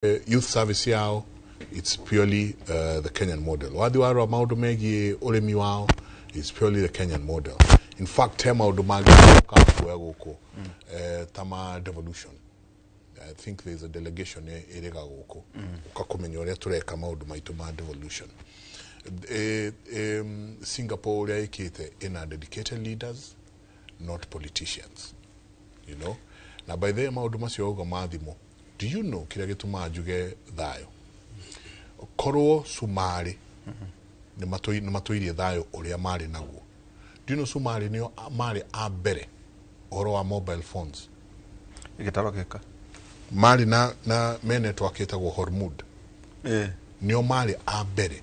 youth service yao, it's purely the Kenyan model. Wadi waro maundu megi urimi wao, it's purely the Kenyan model. In fact, tema udumagi guko tama devolution. I think there's a delegation erega guko. Ukakumenyorea tureka maundu maitu ma devolution. Singapore yaikite ina dedicated leaders, not politicians. You know? Na by the maundu macio uga mathimo. Do you know kila gituma ajuge thayo? Korwo Sumari ni matuirie thayo uria mari naguo. Do you know Sumari nio mari abere oro wa mobile phones? Igitarokeka. Mari na me network etagwo Hormuz. Nio mari abere.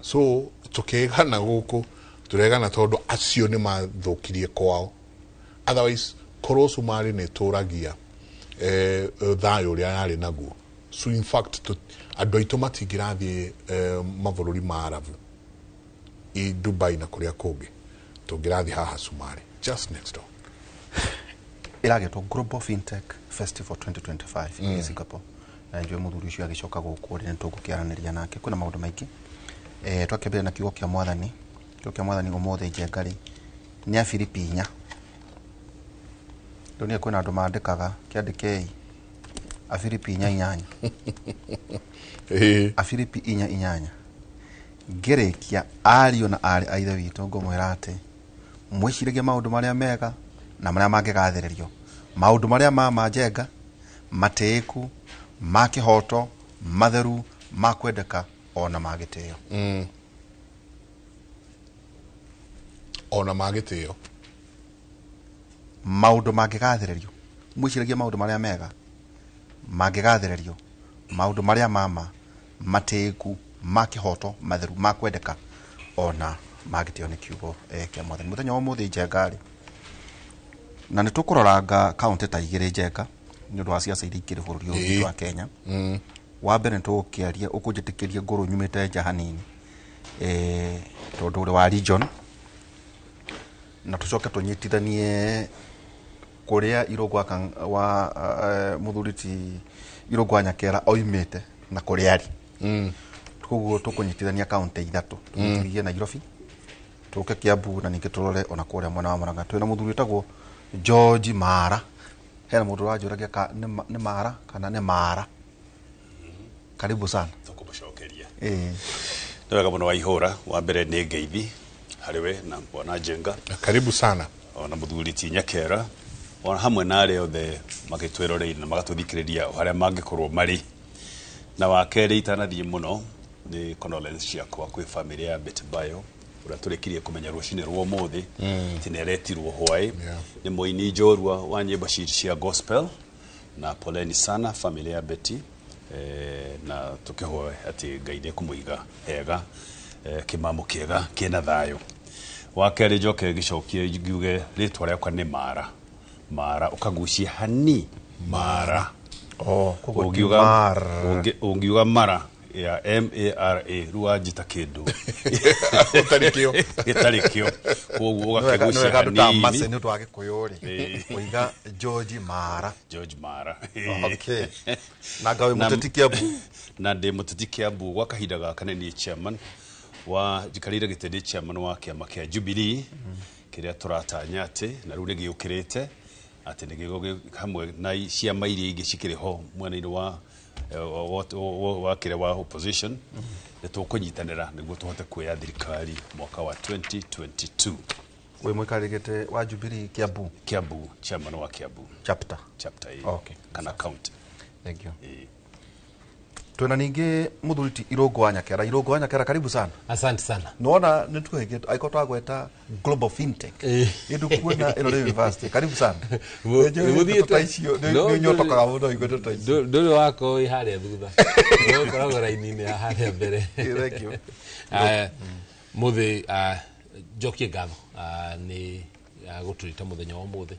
So tukegana guku turegana tondu acio ni mathukirie kwao. Otherwise korwo Sumari ni turagia thayo uria yari naguo. So in fact andu aitu matingirathie mavururi ma Arabu I Dubai na kuria kungi tungirathie haha Sumari just next door. Iragetwo Global Fintech Festival 2025 in Singapore. Na ndio muthuri ucio agicoka guku ri nitugukiaraniria nake kuna maundu maingi. Twakebere na kiugo kia mwathani. Kiugo kia mwathani umothe njengari ni a Filipi 4. Ndonia kwina andu mandikaga kiandikei a Filipi 4:8. A Filipi 4:8. Gerekia ario na ari aithe witu ngomwira ati mwiciragie maundu maria mega na maria mangigathererio, maundu maria ma njenga, mateiku, ma kihoto, matheru, ma kwendeka ona magiteo. Ona magiteo. Maundu mangigathererio, mwiciragie maundu maria mega mangigathererio, maundu maria mateiku, ma kihoto, matheru, ma kwendeka ona magiteo ni kiugo kia mwathani. Muthenya wa muthi njengari na nitukuroranga county ta igire njenga ni undu wa ciaca iria ikiri bururi uyu wa Kenya. Wa mbere nitukiaria ukunjitikiria nguru nyumite nja hanini tondu uri wa region na tucoke tunyitithanie kuria Irongwa wa muthuriti Irongwa Nyakera oimite na kuria ari. Koguo tukunyitithania county ithatu tunyitithie Nairobi, tuke Kiambu na ninge turore ona kuria mwena wa Murang'a. Twina muthuri witagwo George Mara. Hena mundu wajuragia ni Mara kana ni Mara. Karibu sana. Tukumushokeria. Ndwega muno wa ihora wa mbere ni ngeithi hariwe na bwana Njenga. Karibu sana. Ona muthuri Nyakera ona hamwe na ari othe magitweroreire na magatuthikiriria haria mangikorwo mari. Na wakeri itanathie muno ni condolence ciakwa kwi family ya Betbayo ura turekirie kumenya rucine rwo muthi tineretirwo hwai ni muini njorua wa nyimbo cia gospel na poleni sana family ya Betty na tukihoe ati ngaide kumuiga hega kimamu kiega kina thayo. Wakeri joke gicokie ngiuge ritwa riakwa ni Mara ukagucia hani Mara. Ungiuga Mara. Ungiuga Mara ya MARA ruwa jita kindu utarikio gitarikio koguo ugakegucia hani mase ni twage kuyuri uiga George Mara. Okay. Na gawe muteti Kiambu na ndi muteti Kiambu gwa kahinda gaka ni chairman wa jikarira gitedi chairman wa kiama kia Jubilee kiria turatanya ati na riu nigiukirite ati nigigo hamwe na ciama iria ingi cikiri ho mwena-ini wa kire wa opposition tukunyitanira niguo tuhote kuya thirikari mwaka wa 2022. We mwikarigite wa Jubilee Kiambu chairman wa Kiambu chapter okay kana county. Thank you. Twena ningi muthuriti Irongwa Nyakera karibu sana. Asante sana. Naona nituhege aiko twagweta Global Fintech indu kuona Eldoret University karibu sana. Ndio nyotoka muno igweto taici ndio wako ihare thutha ndio koragwo raini-ini ya hare mbere. Thank you. Muthi jokie ngatho ni guturita muthenya wa muthi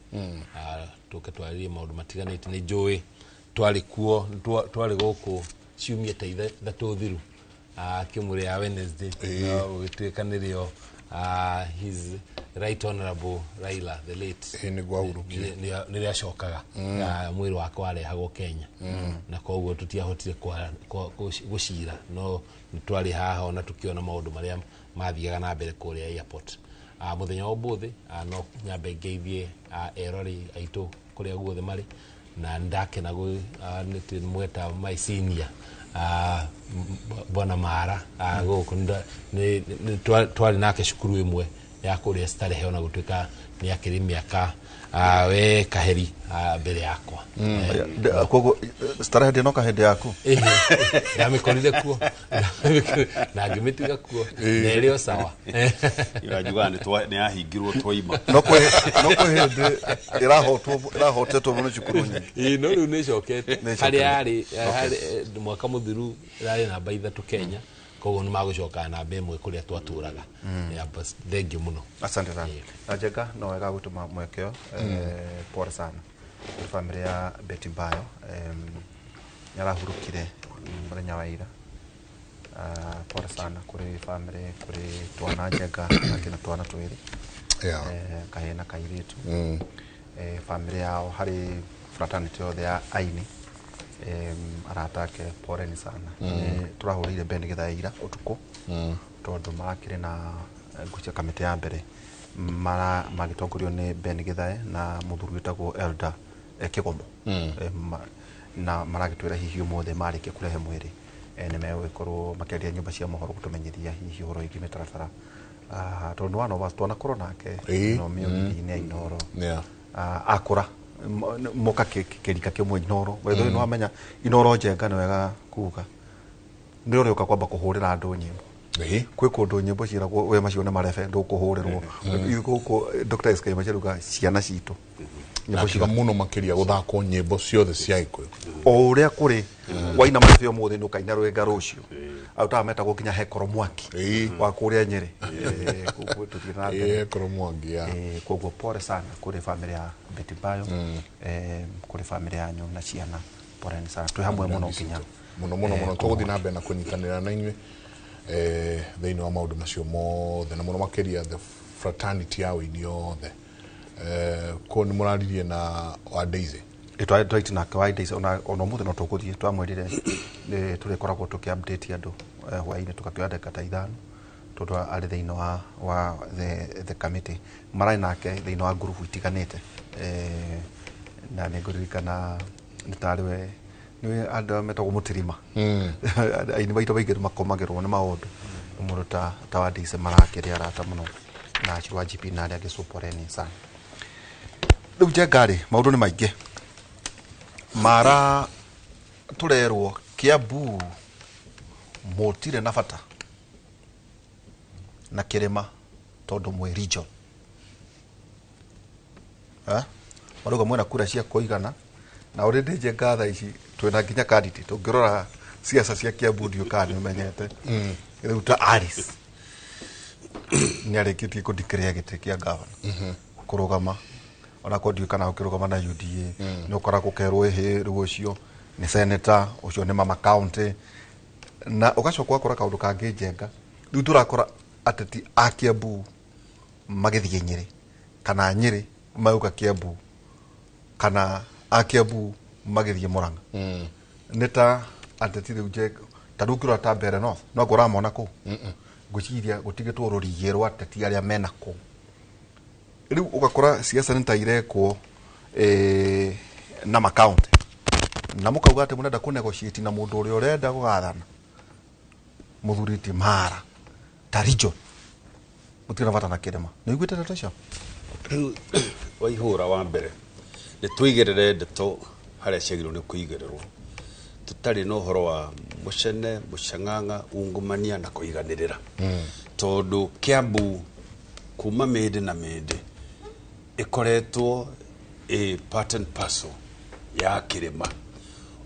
tuke twaririe maundu matiganite ni njui twari kuo twari guku ciumie ta ithatu thiru kimuri ya Wednesday ugituika nirio his right honorable Raila the late ni gwahurukie ni acokaga mwiri wake warehagwo Kenya na koguo tutiahotire gucira no twari haha ona tukiona maundu maria mathiaga na mbere kuria airport muthenya wa buthi no nyambe ngeithie erori aitu kuria guothe mari na ndake na go mweta my senior bwana Mara gukunda ni twari nake cukuru imwe ya kuria Starehe ona gutuika ni akiri miaka we kaheri mbere yakwa kogo Starehe ndi no kahedi yaku ya mikorire kuo na ngimitiga kuo nerio sawa irajuga ni ahingirwo twaima no kwe hindi irahotetwo muno cukuru nyingi no riu ni cokete hari ari mwaka muthiru rari namba 3 Kenya koguo ni magucoka namba 1 kuria twaturaga ya bas thank you muno asante sana Njenga no wega gutuma mwekeo pole sana family ya Betty Mbayo yarahurukire muthenya wa ira pole sana kuri family kuri twana Njenga akina twana twiri kahena kairitu family yao hari fraternity yothe ya aini aratake pole ni sana turahurire Bendi Githae ira utuku tondu makire na gucia kamite ya mbere magitongorio ni Bendi Githae na muthuri witagwo Elder Kigomo na maragitwira hihi umothe marike kurehe mwiri ni megwikorwo makiaria nyumba cia mohoro gutumenyithia hihi uhoro ingi mitaratara tondu wana wa twana koro nake no mioni ni inoro akura moka kirika kimwe inoro wetho no amenya inoro Njenga ni wega kuga ni uri uka kwamba kuhurira andu nyimbo kwi kundu nyimbo ciragwo we macio na marefe ndukuhurirwo iguko Dr. SK macheruga ciana citu nyimbo ciga muno makiria guthako nyimbo ciothe cia ikuyu o uria kuri waina macio mothe no kaina rwenga rucio auta meta gukinya Hekoro Mwaki wa kuria Nyeri kuko tutina Hekoro Mwaki ya koguo pole sana kuri family ya Betty Mbayo kuri family yanyu na ciana pole sana twi hamwe muno nginya muno tuguthi na mbere na kunyitanira na inywe thiini wa maundu macio mothe na muno makiria the fraternity yao yothe ko ni muraririe na wa Daisy right na kwa Daisy ona muthe no tukuthie twamwirire tuli koragwo tuki update andu hwaine tukakioya dakika 5 tondu ari thiini wa the committee marai nake thiini wa group itiganite na niguririkana nitariwe ni andu metagwo Mutirima aini baito baigire makomagirwo ni maundu muruta wa Daisy marakiria arata muno na chirwa GP na ari agicuporeni sana riu Njengari maundu ni maingi Mara turerwo Kiambu motire na bata na Kirima tondu mwe region maruga mwena kura cia kuigana na already Njenga tha ici twina nginya candidate tungirora siasa cia Kiambu ndio kana umenyete riu ta Aris ni arikitie kudikrea gite kia governor kurugama ona ko ndio kana ukirugama na UDA ni ukora gukerwo he riu ucio ni senator ucio ni mama county na ugacokwa kora kaundu kangi Njenga riu turakora ateti a Kiambu magithie Nyeri kana Nyeri mauka Kiambu kana a Kiambu magithie Murang'a neta ateti riu Njenga tarukira ta mbere north no kuramona ku guciria gutigitwo rurigirwo ateti aria mena ku riu ugakora siasa ni tairekwo na makaunti na mukauga ati munenda ku negotiate na mundu uri urenda gugathana muthuriti Mara ta region mutina vata na Kirima ni igwite tatasha waihura wa mbere ni twigirire ndeto haria ciagirwo ni kuigirirwo tutari no horo wa mucene mucanganga ungumania na kuiganirira tondu Kiambu kuma mede na mede ikoretwo part and parcel ya Kirima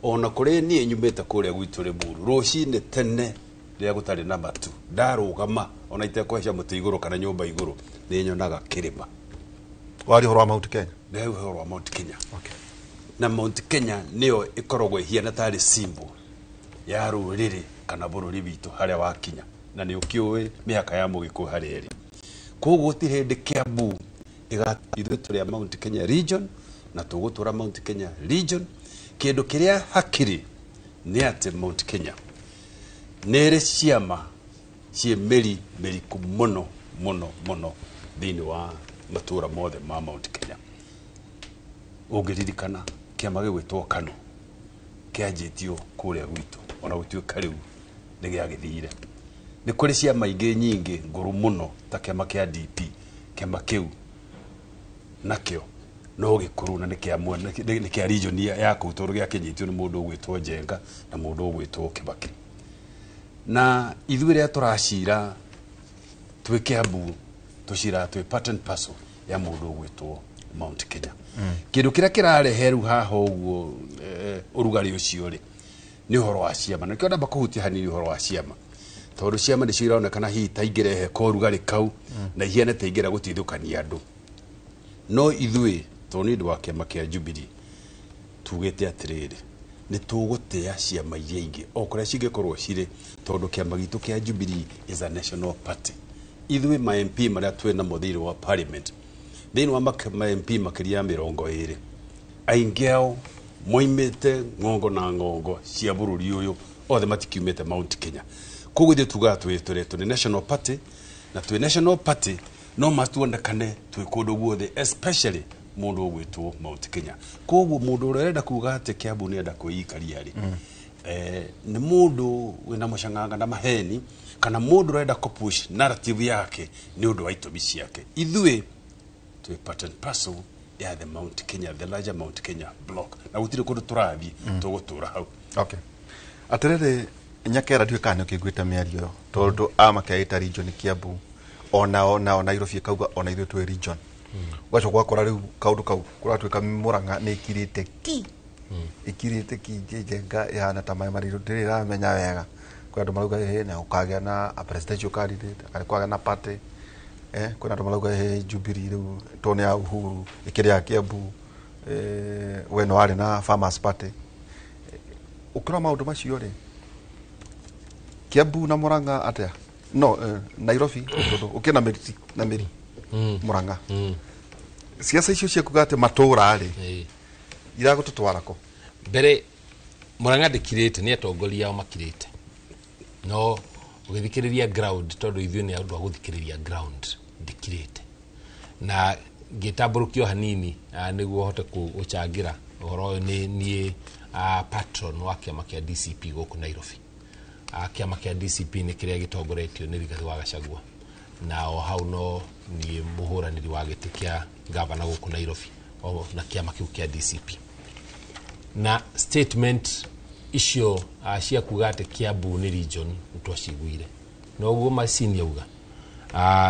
ona kuri nie nyumite kuria gwitu Limuru rucine tene ria gutari na matu ndarugama ona itekweca mutu iguru kana nyumba iguru ni nyonaga Kirima wari horo wa Mount Kenya ndio horo wa Mount Kenya na Mount Kenya niyo ikorogwe hiana tari simbo ya ruriri kana bururi bitu haria wakinya na ni ukiuwe miaka ya mugiku hari eri koguo ti hindi Kiambu ithuĩ tũrĩ a Mount Kenya region na tũgũtũra Mount Kenya region. Kĩndũ kĩrĩa hakiri nĩ atĩ Mount Kenya nĩ ĩrĩ ciama ciĩ mĩriku mũno thĩinĩ wa matũra mothe ma Mount Kenya. Ũngĩririkana kĩama gĩgwĩtwo KANU kĩanjĩtio kũrĩa gwitũ, ona gũtuĩka rĩu nĩ gĩagĩthire. Nĩ kũrĩ ciama ingĩ nyingĩ ngũrũ mũno ta kĩama kĩa DP. Kĩama kĩu nakĩo no gĩkũrũ na nĩ kĩa region ya kũu, tondũ gĩakĩnyitio nĩ mũndũ ũgwĩtwo Njenga na mũndũ ũgwĩtwo Kĩbakĩ. Na ithuĩ rĩrĩa tũracira twĩ Kiambu tũcira twĩ part and parcel ya mũndũ ũgwĩtwo Mount Kenya. Kĩndũ kĩrĩa kĩrarehe rĩu haha ũguo ũrugarĩ ũcio rĩ nĩ ũhoro wa ciama. Na kĩo ndamba kũhutia hanini ũhoro wa ciama, tondũ ciama nĩcio ironekana hihi ta ingĩrehe ũrugarĩ kau na ihiane ta ingĩra gũteithũkania andũ. No ithuĩ tondũ nĩ ũndũ wa kĩama kĩa Jubilee tugĩte atĩrĩrĩ, nĩ tũgũtĩa ciama iria ingĩ o kũrĩa cingĩkorwo cirĩ, tondũ kĩama gitũ kĩa Jubilee is a national party. Ithuĩ ma MP marĩa twĩ namo thĩinĩ wa parliament, thĩinĩ wa ma MP makĩria ya 20 aingĩ ao moimĩte ngongo na ngongo cia bũrũri ũyũ, othe matikiumĩte Mount Kenya. Koguo ithuĩ tugaga tũrĩ national party, na twĩ national party no matuonekane twĩ kũndũ guothe, especially mũndũ ũgwĩtwo Mount Kenya. Koguo mũndũ ũrĩa ũrenda kuga atĩ Kiambu nĩ enda kwĩikaria rĩ, nĩ mũndũ wĩna mũcanganga na maheni, kana mũndũ ũrenda kũpush narrative yake nĩ ũndũ wa itũmi ciake. Ithuĩ twĩ part and parcel ya the Mount Kenya, the larger Mount Kenya block, na gũtirĩ kũndũ tũrathiĩ tũgũtũra hau. Okay. Atĩrĩrĩ Nyakera ndiũĩ kana ũkĩiguĩte mĩario tondũ amakeita region Kiambu ona Nairobi kauga ona ithuĩ twĩ region. Gwacho gwakora rĩu kaũndũ kau kũratuĩka Murang'a nĩ ikirĩte ki Njenga ihana ta maĩ marĩrũ ndĩramenya wega. Kwa andũ marauga na ũkagĩa na a presidential candidate, akagĩa na party. Kuna andũ marauga Jubilee rĩu tone ya Uhuru ikĩrĩ ya Kiambu, we no arĩ na Farmers Party. Ũkĩrora maũndũ macio rĩ, Kiambu na Murang'a atĩa? No, Nairobi ukina meri Murang'a. Siasa icio cia kuga atĩ matũra rĩ iragũtũtwarako. Mbere Murang'a ndikirĩte nĩ atongoria ao makirĩte. No ũgĩthikĩrĩria ground, tondũ ithuĩ nĩ andũ a gũthikĩrĩria ground ndikirĩte. Na ngĩtambũrũkio hanini nĩguo hote gũcangĩra ũhoro nĩ niĩ patron wa kĩama kĩa DCP gũkũ Nairobi. Kĩama kĩa DCP nĩ kĩrĩa gĩtongoretio nĩ Rigathĩ wa Gachagua, na o hau no niĩ mũhũranĩri wa gĩtĩ kĩa gavana gũkũ Nairobi na kĩama kĩu kĩa DCP. Na statement icio cia kuga atĩ Kiambu nĩ region nĩtwaciguire, na ũguo macini auga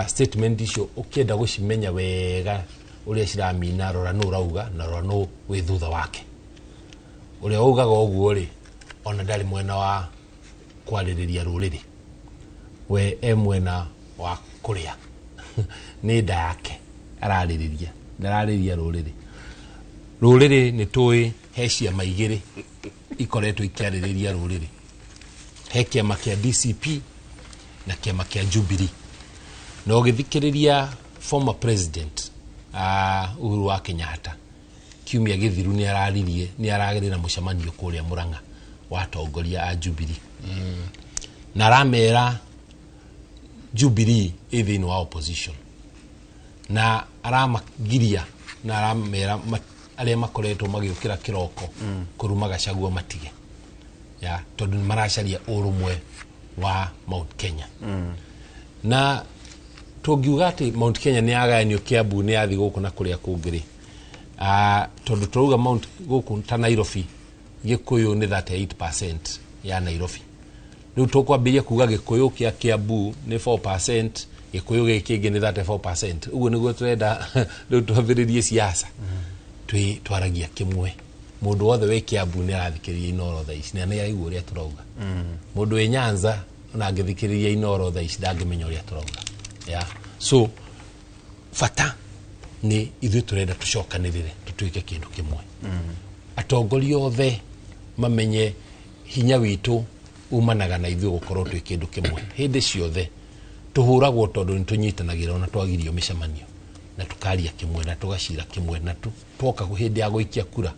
statement icio ũkĩenda gũcimenya wega ũrĩa ciramina, rora nũ ũrauga na rora nũ wĩ thutha wake. Ũrĩa ugaga ũguo rĩ ona ndarĩ mwena wa kwarĩrĩria rũrĩrĩ, we mwena wa kũrĩa nĩ nda yake ararĩrĩria, ndararĩrĩria rũrĩrĩ. Rũrĩrĩ nĩ tũĩ he ciama igĩrĩ ikoretwo ikiarĩrĩria rũrĩrĩ, he kĩama kĩa DCP na kĩama kĩa Jubilee. Na ũgĩthikĩrĩria former president Uhuru wa Kenyatta kiumia gĩthiru nĩ aragerera mũcemanio kũrĩa Murang'a wa atongoria a Jubilee. Na aramera Jubilee thĩinĩ wa opposition, na aramagiria na aramera arĩa makoretwo magĩũkĩra kĩroko kũruma Gachagua matige, tondũ maracaria ũrũmwe wa Mount Kenya. Na tũngiuga atĩ Mount Kenya nĩ yagayanio, Kiambu nĩ yathi gũkũ na kũrĩa kũngĩ, tondũ tũrauga Mount gũkũ ta Nairobi Gĩkũyũ nĩ 38% ya Nairobi. Rĩu tũkwambĩrĩria kuga Gĩkũyũ kĩa Kiambu nĩ 4%, Gĩkũyũ gĩkĩ kĩngĩ nĩ 34%. Ũguo nĩguo tũrenda rĩu twambĩrĩrie siasa twaragia kĩmwe. Mũndũ wothe wĩ Kiambu nĩ arathikĩrĩria Inoro thaa ici, na nĩ aigua ũrĩa tũrauga. Mũndũ wĩ Nyanza ona angĩthikĩrĩria Inoro thaa ici ndangĩmenya ũrĩa tũrauga. So fata nĩ ithuĩ tũrenda tũcokanĩrĩre tũtuĩke kĩndũ kĩmwe. Atongoria othe mamenye hinya witũ umanaga na ithuĩ gũkorwo twĩ kĩndũ kĩmwe hĩndĩ ciothe. tuhuragwo tondu nitunyitanagira ona twagirio micemanio na tukaria kimwe na tugacira kimwe na twoka hindi ya guikia kura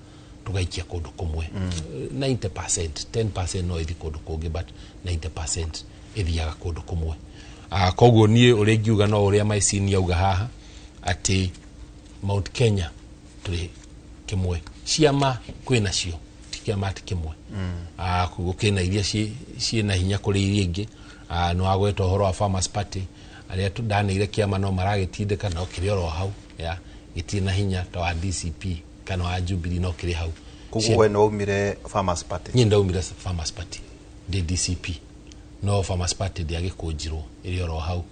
tugaikia kundu kumwe 90% 10% no ithi kundu kungi but 90% ithiaga kundu kumwe koguo nie uri ngiuga no uria maicini yauga haha ati Mount Kenya tuli kimwe ciama kwina cio tikiama kimwe kugukina iria ci na hinya kuri iria ingi no agweta horo wa Farmers Party aria tudanire kiama no maragitindika no kiri oro hau ya giti na hinya to wa DCP kana wa Jubilee no kiri hau kuwe no umire Farmers Party nyinda umire Farmers Party de DCP no Farmers Party de agikunjirwo iri oro hau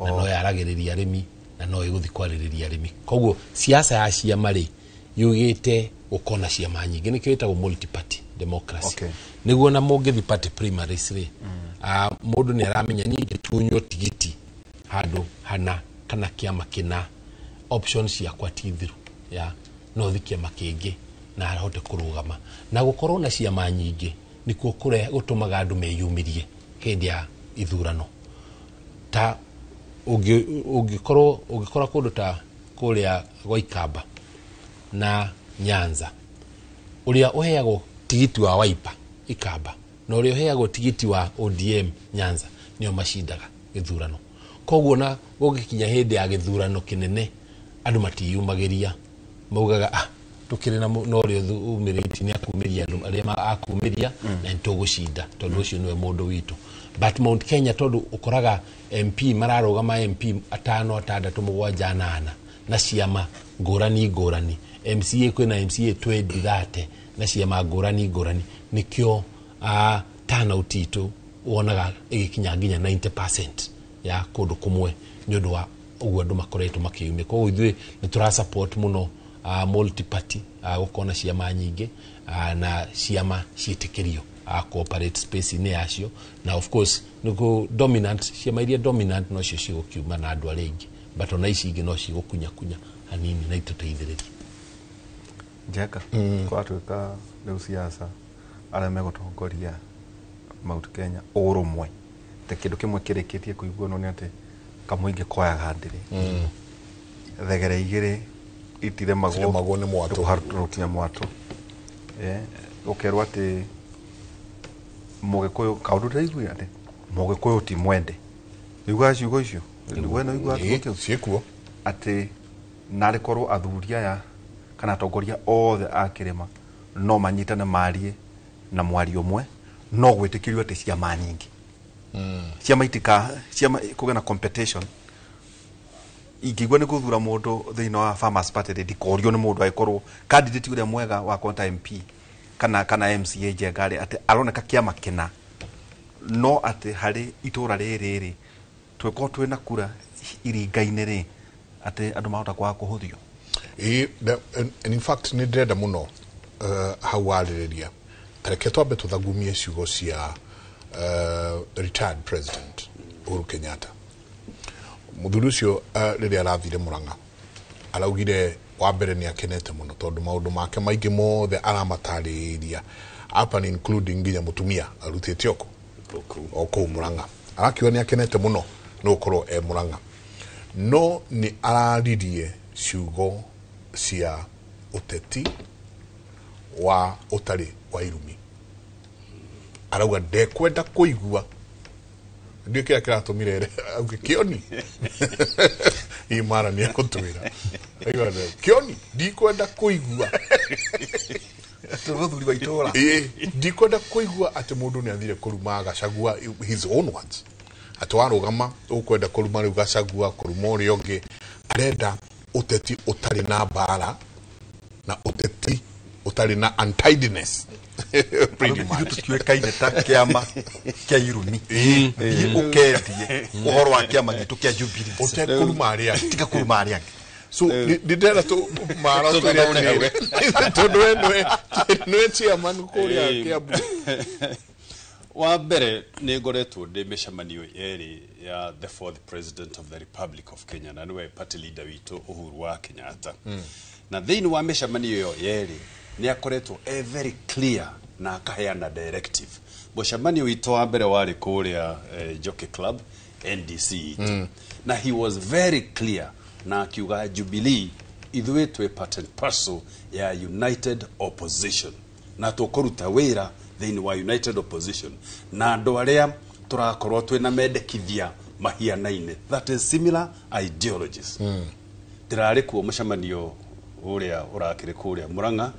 na no yaragiriria arimi na no iguthi kwaririria arimi koguo siasa ya ciama ri yugite ukona ciama nyingi nikio itagwo multi party democracy niguo na mungithi party primaries ri mundu ni aramenya ni gitunywo tigiti handu hana kana kiama kina options ya kwatithiru ya no thikia makingi na ahote kurugama na gukorwo na ciama nyingi nikuo kure gutumaga andu meyumirie hindi ya ithurano ta ugikora kundu ta kuria Gwaikamba na Nyanza uria uheagwo tigiti wa Wiper Ikamba na uria uheagwo tigiti wa ODM Nyanza nio mashindaga githurano koguo na gugikinya hindi ya githurano kinene andu matiyumagiria maugaga tukiri na no rio umiriti ni akumiria andu aria akumiria na ntugucinda tondu ucio niwe mundu witu but Mount Kenya tondu ukoraga MP mararugama MP 5 6 7 8 na ciama ngurani MCA kwina MCA 2030 na ciama ngurani nikio turnout itu wonaga igikinya nginya 90% ya kundu kumwe nyondo wa uguo andu makoretwo makiyumia koguo ithui ni tura support muno multi party gukona ciama nyingi na ciama ciitikirio cooperate space ni yacio na of course nuko dominant ciama iria dominant no cio cigukiuma na andu aringi but ona ici ingi no cigukunya hanini na ituteithiriria Jeka kwa tuka leo siasa ala megotongoria Mount Kenya urumwe te kindu kimwe kireketie kuigua no ni ati kamuinge koya gandire thegere igire itire magwo ni mwato harukia mwato ukerwa ati Mugikuyu kaundu ndaigua ati Mugikuyu ti mwende igua ciugo icio wena igua ciekuo ati nari korwo athuria ya kana atongoria othe akirima no manyitane marie na mwari umwe no gwitikirio ati ciama nyingi ciama itika ciama kugena competition igigwa ni guthura mundu thiino wa Farmers Party ndikorio ni mundu aikorwo candidate uria mwega wa konta MP kana MCA jengari ati aroneka kiama kina no ati hari itura riri tweko twina kura iringaine ri ati andu mahota kwa kuhuthio in fact ni ndenda muno hawariria tareke twambe tuthagumie ciugo cia retired president Uhuru Kenyatta muthuri ucio riria arathire Murang'a araugire wa mbere ni akenete muno tondu maundu make maingi mothe aramatariria apa ni including nginya mutumia arutite oko Murang'a arakiwa ni akenete muno no korwo Murang'a no ni araririe ciugo cia uteti wa utari wa irumi arauga ndekwenda kuigua ndio kira kiratumire auge kioni imara ni akutwira aiwa kioni ndikwenda kuigua tuvuthuri wa itora ndikwenda kuigua ati mundu ni athire kuruma agacagua his own words atwarugama ukwenda kuruma ri ugacagua kuruma uri onge arenda uteti utari na bara na uteti utari na untidiness pretty much tukiwekaine ta kiama kia irumi ukendie uhoro wa kiama gitu kia Jubilee utekuruma aria tika kuruma aria so didera to mara to ria to no chairman kuria Kiambu wa mbere ni ngoretwo ndi micemanio eri ya the fourth president of the Republic of Kenya na niwe party leader witu Uhuru wa Kenyatta na thiini wa micemanio yo yeri ni akoretwo very clear na akaheana directive mucemanio witu wa mbere wari kuria Jockey Club NDC na he was very clear na akiuga Jubilee ithuĩ twĩ part and parcel ya united opposition na tũkũruta wĩra thĩinĩ wa united opposition na andũ arĩa tũrakorwo twĩna mendekithia mahianaine, that is similar ideologies. Ndĩrarĩ kuo mũcemanio ũrĩa ũrakĩrĩ kũrĩa Murang'a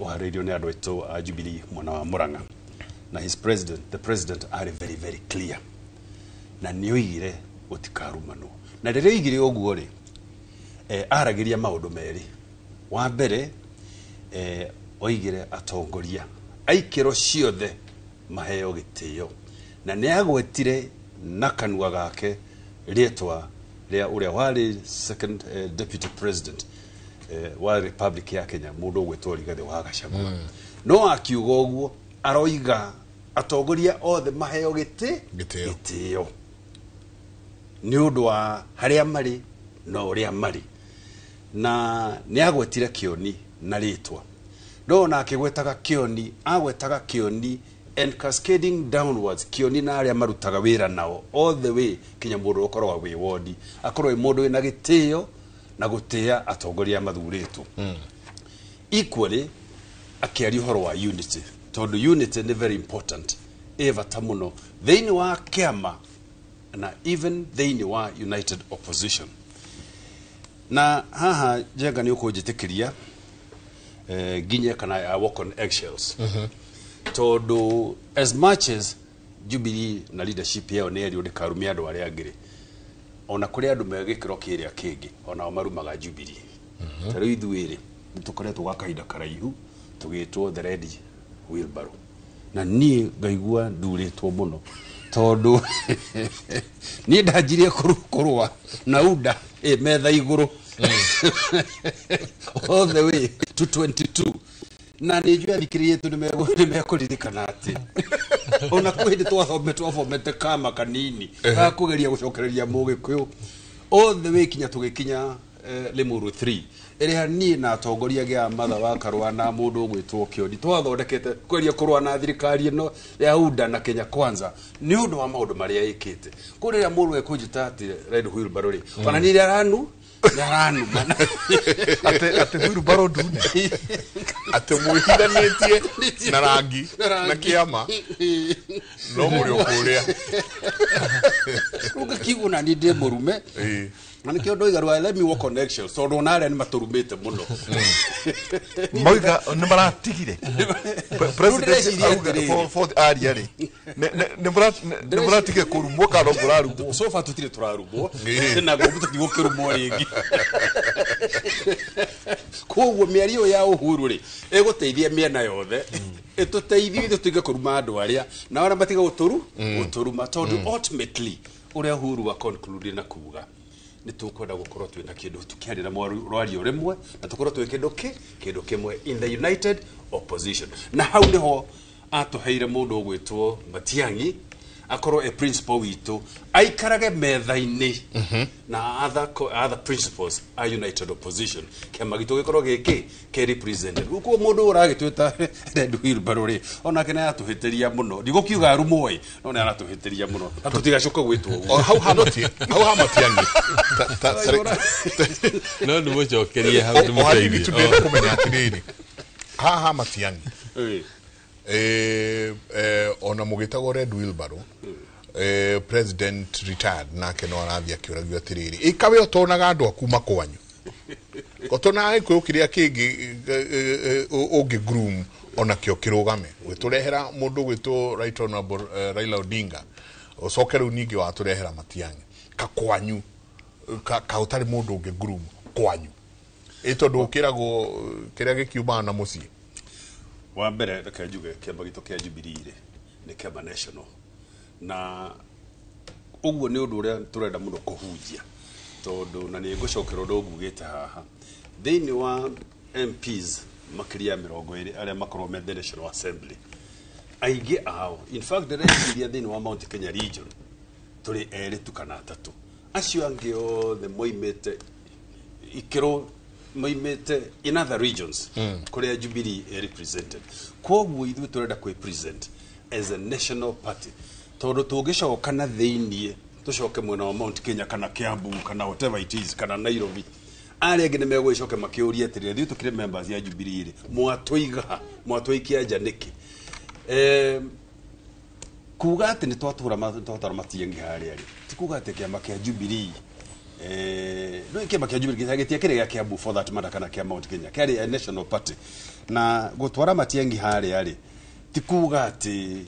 ũharĩirio nĩ andũ aitũ a Jubilee mwena wa Murang'a na the president are very very clear na nĩoigire gũtikarumanwo na rĩrĩa oigire ũguo rĩ aragĩria maũndũ merĩ. Wa mbere oigire atongoria aikĩro ciothe maheo gĩtĩo na nĩagwetire na kanua gake rĩtwa rĩa ũrĩa warĩ second deputy president wa Republic ya Kenya mũndũ ũgwĩtwo Rigathĩ wa Gachagua no akiuga ũguo aroiga atongoria othe maheo gĩtĩo nĩ ũndũ wa harĩa marĩ na ũrĩa marĩ na nĩagwetire Kĩoni na rĩtwa ndona akĩgwetaga Kĩoni agwetaga Kĩoni and cascading downwards Kĩoni na arĩa marutaga wĩra nao all the way kinya mũndũ ũkoragwo wĩ wodi akorwo mũndũ wĩna gĩtĩo na gũtĩa atongoria mathurĩtwo equally akĩaria ũhoro wa unity tondũ unity nĩ very important bata mũno thĩinĩ wa kĩama na even thĩinĩ wa united opposition na haha Njenga nĩ ũkũnjĩtĩkĩria nginye kana I walk on eggshells tondũ as much as Jubilee na leadership yao nĩ ĩrĩ ndĩkarumia andũ arĩa angĩ ona kũrĩ andũ megĩkĩro kĩrĩa kĩngĩ ona marumaga Jubilee tarĩ ithuĩ rĩ nĩtũkoretwo gwa kahinda karaihu tũgĩtwo the red wheelbarrow na niĩ ngaigua ndurĩtwo mũno tondũ niĩ ndanjirie kũrũa na UDA metha igũrũ all the way to 22 na nĩnjua thikĩrĩrie tu nĩmekũririkana atĩ ona kwĩndĩ twathomete kama kanini gakũgeria gũcokereria Mũgĩkũyũ all the way kinya tũgĩkinya Limuru 3 ĩrĩa niĩ na atongoria gĩa matha wa Karũa na mũndũ ũgwĩtwo Kĩoni twathondekete kweria kũrũa na thirikari ĩno ya UDA na Kenya Kwanza nĩ ũndũ wa maũndũ marĩa ĩkĩte kũrĩa mũndũ ekũnjĩta atĩ red wheelbarrow rĩ ona nĩ aranu mana ate wheelbarrow ndune ate mũhithanĩtie na rangi na kĩama no mũrĩ kũrĩa ruga kiguna ni ndĩ mũrume na nĩkĩo ndoiga let me walk on eggshells tondũ ona arĩa nĩ matũrumĩte mũno moiga nĩ maratigire president for area rĩ nĩ maratigire kũrumwo kana mũrarumwo so far tũtirĩ tũrarumwo na ngũmbu tũtigũkĩrumwo rĩngĩ koguo mĩario ya Uhuru rĩ ĩgũteithia mĩena yothe ĩtũteithie tũtige kũruma andũ arĩa na arĩa matiga gũtũruma tondũ ultimately ũrĩa Uhuru wa conclude na kuga nĩ tũkwenda gũkorwo twĩna kĩndũ tũkĩarĩra rwario rĩmwe na tũkorwo twĩ kĩndũ kĩmwe in the united opposition na hau nĩho atũheire mũndũ ũgwĩtwo Matiang'i akorwo principal witũ aikarage metha-inĩ na other principles a united opposition kĩama gitũ gĩkorwo gĩkĩ represented gũkũ mũndũ ũragĩtwĩta red wheelbarrow rĩ onake nĩ atũhĩtĩria mũno ndigũkiuga arumwo no nĩ aratũhĩtĩria mũno na tũtigacoka gwĩtwo hau ha Matiang'i no nĩ mũcokerie hau nĩ mũteithie kũmenya atĩrĩrĩ ha Matiang'i ona mũgĩtagwo red wheelbarrow president retired nake no arathia kĩũragio atĩrĩrĩ ikawe ũtonaga andũ akuma kwanyu otona ĩkũ kĩrĩa kĩngĩ ũngĩ groom ona kĩo kĩrũgame gwĩtũrehera mũndũ gwĩtwo right honorable Raila Odinga ũcoke rĩu ningĩ watũrehera Matiang'i kakwanyu ka ũtarĩ mũndũ ũngĩ groom kwanyu tondũ ũkĩragwo kĩrĩa gĩkiumana na mũciĩ wa mbere reke njuge kĩama gitũ kĩa Jubilee nĩ kĩama national na ũguo nĩ ũndũ ũrĩa tũrenda mũno kũhunjia tondũ na nĩ ngũcokera ũndũ ũgugĩte haha thĩinĩ wa MPs makĩria 20 arĩa makorwo me the National Assembly aingĩ ao in fact ndĩreciria thĩinĩ wa Mount Kenya region tũrĩ erĩ tu kana atatũ acio angĩ othe moimĩte ikĩro moimĩte in other regions kũrĩa Jubilee represented koguo ithuĩ tũrenda kwĩ present as a national party tondu tungicoka na thiini tucoke mwena wa Mount Kenya kana Kiambu kana whatever it is kana Nairobi ari angĩ nĩmegũgĩcoka makĩũria atĩrĩrĩ ithuĩ tũkĩrĩ members ya Jubilee mwatũikia nja nĩkĩ kuga atĩ nĩ twatũra matiengi harĩa rĩ ti kuga atĩ kĩama kĩa Jubilee no kĩama kĩa Jubilee gĩtia kĩrĩ gĩa Kiambu for that matter kana kĩa Mount Kenya kĩarĩ a national party na gũtwara matiengi harĩa rĩ ti kuga atĩ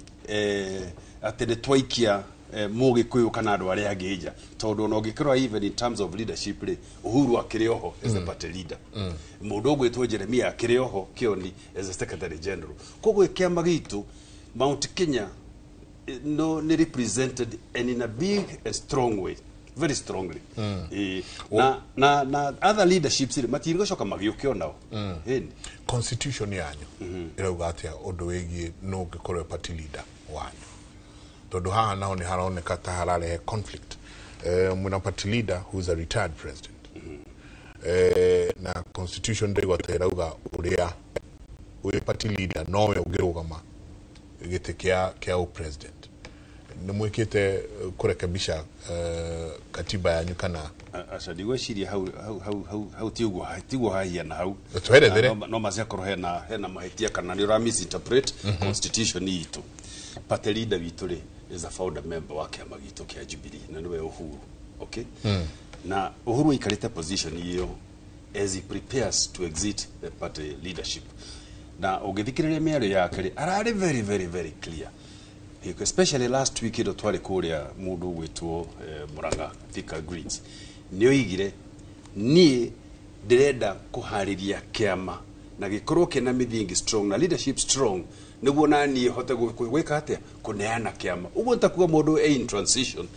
nĩ twaikia Mũgĩkũyũ kana andũ arĩa angĩ nja tondũ no ngĩkorwo even in terms of leadership rĩ Uhuru akĩrĩ oho as a party leader mũndũ ũgwĩtwo Jeremia akĩrĩ oho Kĩoni as a secretary general koguo kĩama gitũ Mount Kenya no nĩ represented and in a big and strong way very strongly na other leaderships matirĩgũcoka magĩũke onao constitution yanyu ĩrauga atĩa ũndũ wĩgiĩ no ngĩkorwo party leader wanyu tondu haha nao ni haroneka ta hararehe conflict mwina party leader who is a retired president na constitution ndĩgwa terauga ũrĩa ũrĩ party leader nowe ũngĩrũgama gĩtĩ kĩa president nĩ mwĩkĩte kũrekebisha katiba yanyu kana aca ndigwĩciria hau tiguo hahiana hau no maciakorwo hena mahĩtia kana nĩ ũramisinterpret constitution itũ party leader witũ rĩ is a founder member wa kĩama gitũ kĩa Jubilee na nĩwe Uhuru okay na Uhuru ikarĩte position hiyo as he prepares to exit the party leadership na ũngĩthikĩrĩria mĩario yake rĩ ararĩ very very very clear especially last week ĩndo twarĩ kũrĩa mũndũ ũgwĩtwo Murang'a Thika Greens nĩ oigire niĩ ndĩrenda kũharĩria kĩama na gĩkorwo kĩna mĩthingi strong na leadership strong niguo nani hote gwĩka atĩa kũneana kĩama ũguo ntakuga mũndũ in transition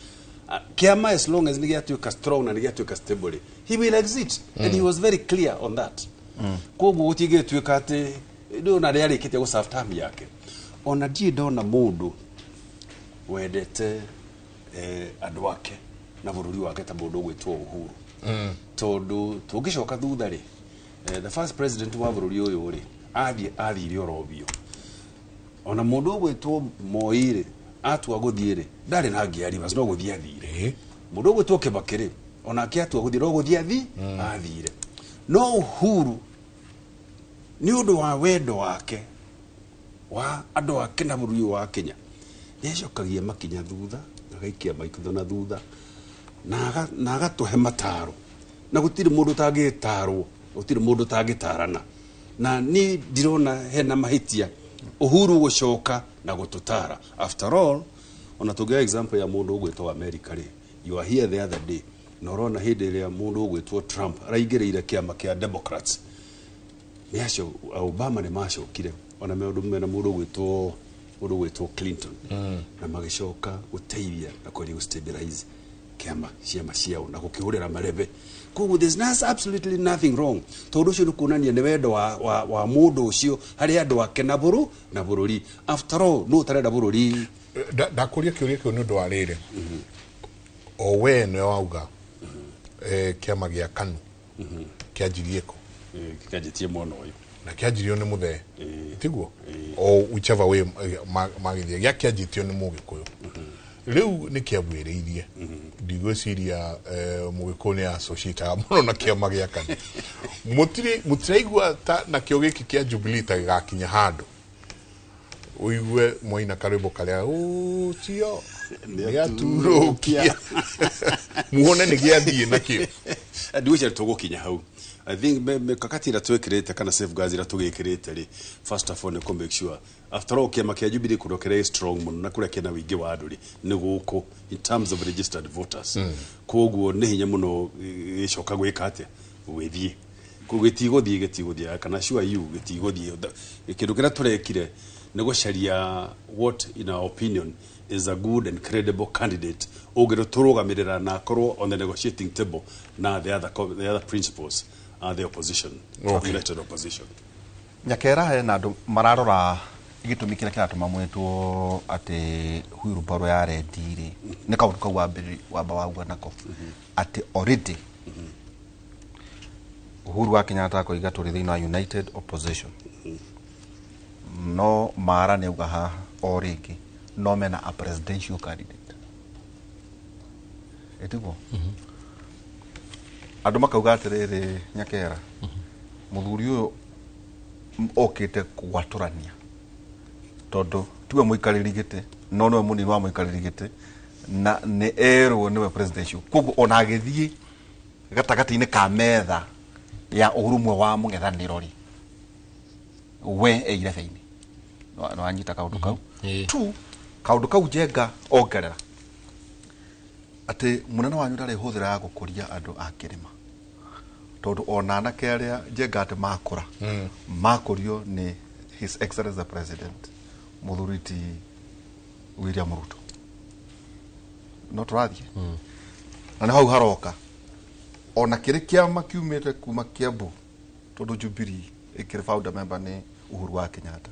kĩama as long as nĩgĩatuĩka strong na nĩgĩatuĩka stable he will exit and he was very clear on that koguo gũtigĩtuĩka atĩ ndona rĩarĩkĩte gũserve term yake ona ndiĩ ndona mũndũ wendete andũ ake na bũrũri wake ta mũndũ ũgwĩtwo Uhuru tondũ tũngĩcoka thutha rĩ the first president wa bũrũri ũyũ rĩ athire orobio ona mũndũ ũgwĩtwo Moi rĩ atua gũthiĩ rĩ ndarĩ na ngiari bas no gũthiĩ athire mũndũ ũgwĩtwo Kibaki rĩ ona atua gũthiĩ no gũthiĩ athire no Uhuru nĩ ũndũ wa wendo wake wa andũ ake na bũrũri wa Kenya nĩacokagia makinya thutha agaikia maikutho na thutha na agatũhe mataro na gũtirĩ mũndũ tangĩtarwo gũtirĩ mũndũ tangĩtarana na ni ndirona hena mahĩtia Uhuru gũcoka na gũtũtara after all ona tũgĩa example ya mũndũ ũgwĩtwo America rĩ you are here the other day na ũrona hĩndĩ ĩrĩa mũndũ ũgwĩtwo Trump araingĩrĩire kĩama kĩa Democrats nĩacio Obama nĩ macokire ona mena mũndũ ũgwĩtwo Clinton na magĩcoka gũteithia na kwĩrĩ stabilize kĩama ciao na gũkĩhũrĩra marebe koguo there's absolutely nothing wrong tondũ ũcio nĩ kuonania nĩ wendo wa mũndũ ũcio harĩ andũ ake na bũrũri after all no tarenda bũrũri ndakũria kĩũria kĩu nĩ ũndũ wa rĩrĩ o we nĩ wauga kĩama gĩa KANU kĩanjirie kũ kĩanjitie mwena ũyũ na kĩanjirio nĩ mũthee tiguo o whichever way magithia gĩakĩanjitio nĩ Mũgĩkũyũ rĩu nĩ kĩabwĩrĩirie ndigwĩciria Mũgĩkũyũ nĩ associate mũno na kĩama gĩa KANU mũtiraigua na kĩo gĩkĩ kĩa Jubilee ta gĩgakinya handũ ũigue Moina Karĩbo karĩa tio nĩaturũkia muone nĩ gĩathiĩ nakĩo ndigwĩciria tũgũkinya hau I think mikakati ira twekirete kana safeguards ira tugikirete ri first of all ne make sure after all kema kia Jubilee kurokere strong muno na kure kena wingi wa anduri ni guko in terms of registered voters koguo ne hinya muno icoka gwika atia withie gĩtigũthiĩ kana sure you gĩtigũthiĩ kindu kira turekire ne gũcaria what in our opinion is a good and credible candidate ogero turugamirira na korwo on the negotiating table na the other principles the opposition elected opposition nyakera he na andũ mararora igitumi kĩrĩa kĩratũma mwĩtwo atĩ huirubaro ya redire nĩ kaũndũ kau wamba wauga nako atĩ already Uhuru wa Kenyatta koiga tũrĩ thĩinĩ wa united opposition no mara nĩ uga ha o rĩngĩ no mena a presidential candidate etiguo andu makauga atiriri Nyakera muthuri uyu okite kugwaturania tondu tiwe muikariri gite no niwe munini wa muikariri gite na ni erwo niwe presidential koguo ona agithie gatagati-ini ka metha ya urumwe wa mung'ethaniro ri we eire feini no anyita kaundu kau tu kaundu kau Njenga ongerera ati munene wanyu ndari huthira ya gukuria andu a kirima tondu ona anake aria Njenga ati makura makurio ni His Excellency the President muthuriti William Ruto no turathie na hau haroka ona kiri kiama kiumite kuma Kiambu tondu Jubilee ikiri founder member ni Uhuru wa Kenyatta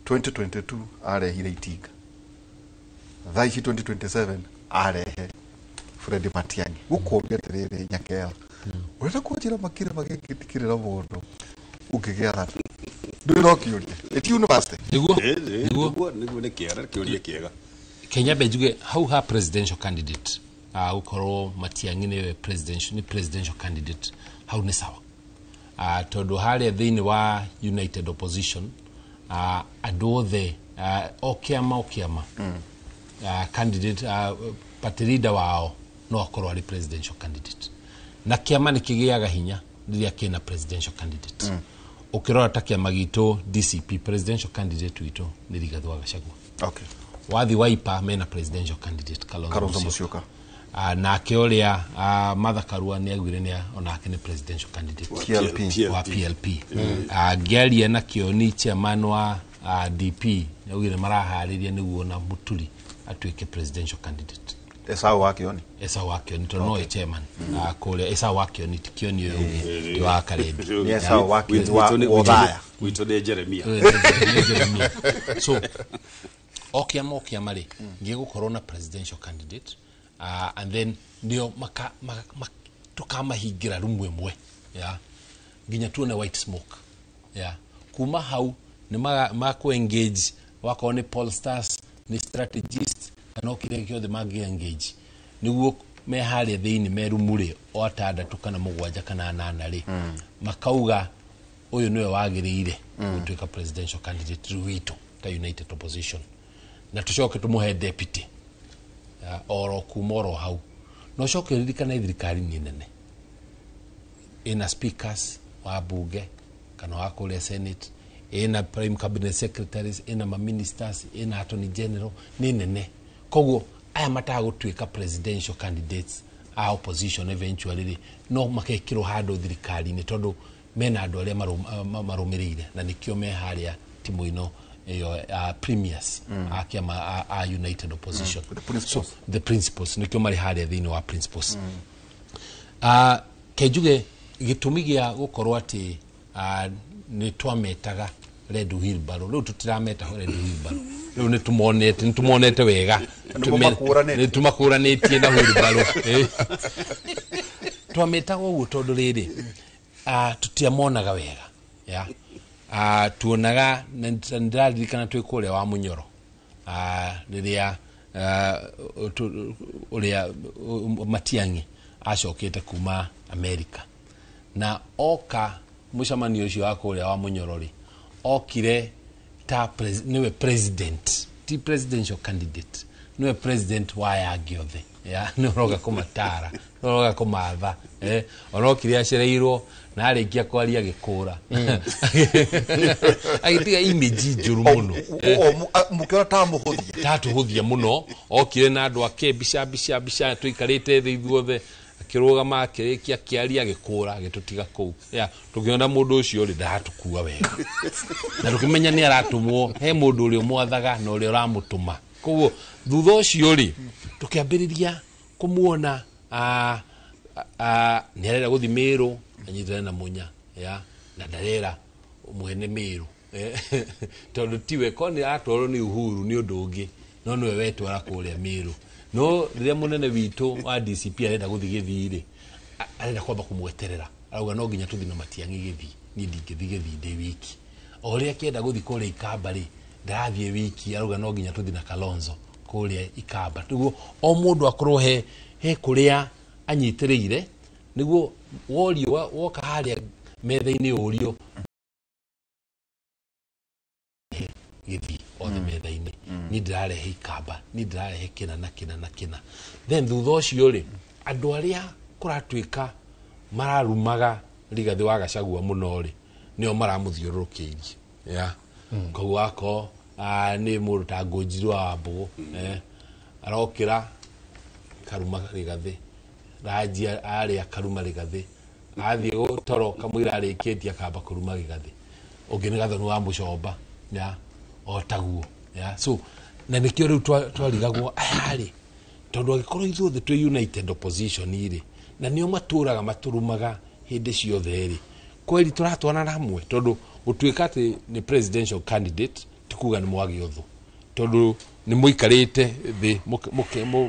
2022 arehire Itinga thaici 2027 arehe Fred Matiang'i gukuria tiriri Nyakera urenda kunjira makire magikitikirira mundu ungigia ndiro kiuria eti university niguo ni kiara kiuria kiega Kenya bejuge how her presidential candidate ukorwo Matiang'i ni presidential candidate how ni sawa tondu haria thiini wa United Opposition andu othe okiama candidate party leader wao no akorwo ari presidential candidate na kiama ni kigiaga hinya riria kina presidential candidate ukirora ta kiama gitu DCP presidential candidate witu ni Rigathi wa Gachagua okay wathi Wiper mena presidential candidate Kalonzo Musyoka na akeoria Martha Karua ni agwire ni onake ni presidential candidate wa PLP Ngeria na Kioni chairman wa DP ni agwire marahariria niguo na Muturi atuike presidential candidate Esau wa Kioni to no chairman kuria Esau wa Kioni Kioni yo wa Karebi Esau wa Kioni wa Odaya wito de Jeremia so okiama ri ngigukorwo na presidential candidate and then ndio tukamahingira rumwe mwe nginya tuone white smoke kuma hau ni maku engage wako ni pollsters ni strategist no kire kiothe magi engage niguo me haria thiini merumure o atandatu kana mugwanja kana nana ri makauga uyu niwe wagirire gutuika presidential candidate ruito ta United Opposition na tucoke tumuhe deputy oro kumoro hau no coke ririkana thirikari ni nene ina speakers wa bunge kana wa kule senate ina prime cabinet secretaries ina ma ministers ina attorney general ni nene koguo aya matagutuika presidential candidates a opposition eventually no makekiro hado thirikari ni tondu mena andu aria marumirire na nikio me haria timu ino premiers akiama United Opposition the principles nikio mari haria thini wa principles kejuge gitumi gia gukorwo ati ni twametaga Red Wheelbarrow riu tutirameta Red Wheelbarrow riu ni tumonete wega ni tumakuranitie na Wheelbarrow twametaga uguo tondu riri tutiamonaga wega tuonaga ndirarikana twi kuria wa Munyoro riria uria Matiang'i acokete kuma America na oka mucamanio ucio wa kuria wa Munyoro ri okire ta niwe president ti presidential candidate niwe president wa yagiothe niroga kumatara niroga kumatha onokire acereirwo na arikia kwaria gikura agitiga image njuru muno mukiona ta muhuthia tatuhuthia muno okire na andu ake bica tuikarite thi ithuothe akirugama akirikia kiaria gikura gitutiga kuu tukiona mundu ucio ri ndatukua wega na tukimenya ni aratumwo he mundu uri mwathaga na uri uramutuma koguo thutha ucio ri tukiambiriria kumuona ni arera guthi Miru anyitana na Munya na ndarera mwene Miru tondu tiwe koni atwaro ni Uhuru ni undu ungi no niwe wetwara kuria Miru no riria munene witu wa DCP arenda guthi Githii arenda kwamba kumweterera arauga no nginya tuthi na Matiang'i Githii ni ndingithi Githii ndi wiki oria kienda guthi kuria Ikamba ri ndathie wiki aruga no nginya tuthi na Kalonzo kuria Ikamba niguo o mundu akorwo he kuria anyitiriire niguo worio woka haria metha-ini urio githi othe metha-ini ni ndirarehe Ikamba ni ndirarehe kina na kina then thutha ucio ri andu aria kuratuika mararumaga Rigathi wa Gachagua muno ri nio maramuthiurukiirie koguo ako ni mundu ta Ngunjiru wa Mbugu arokira karuma Rigathi rajia aria karuma Rigathi athie gutoro kamwira arikitie akamba kuruma Rigathi ungi ni Gathoni wa Mucomba otaguo so na nikio riu twarigagwo ayari tondu agikorwo ithuothe twi united opposition iri na nio maturaga maturumaga hindi ciothe ri kweli turatwana ramwe tondu gutuika ati ni presidential candidate tikuga ni mwagi uthu tondu ni muikarite thi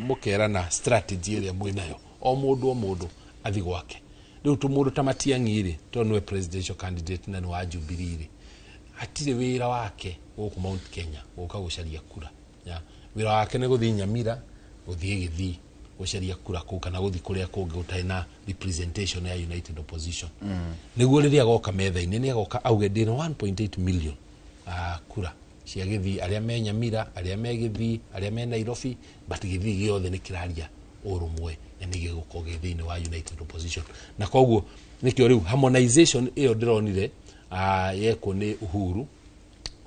mukera na strategy iri mwinayo o mundu athi gwake riu tumundu tamatiangi ri tondu we presidential candidate na ni wa Jubilee ri atire wira wake guku Mount Kenya guka gucaria kura wira wake ni guthi Nyamira guthie Githii gucaria kura ku kana guthi kuria kungi utai na representation ya united opposition niguo riria goka metha-ini ni agoka auge ndina 1.8 million kura cia Githii aria me Nyamira aria me Githii aria me Nairobi but Githii giothe ni kiraria urumwe na ni giguko Githii ni wa united opposition na koguo nikio riu harmonization iyo ndironire yeko ni Uhuru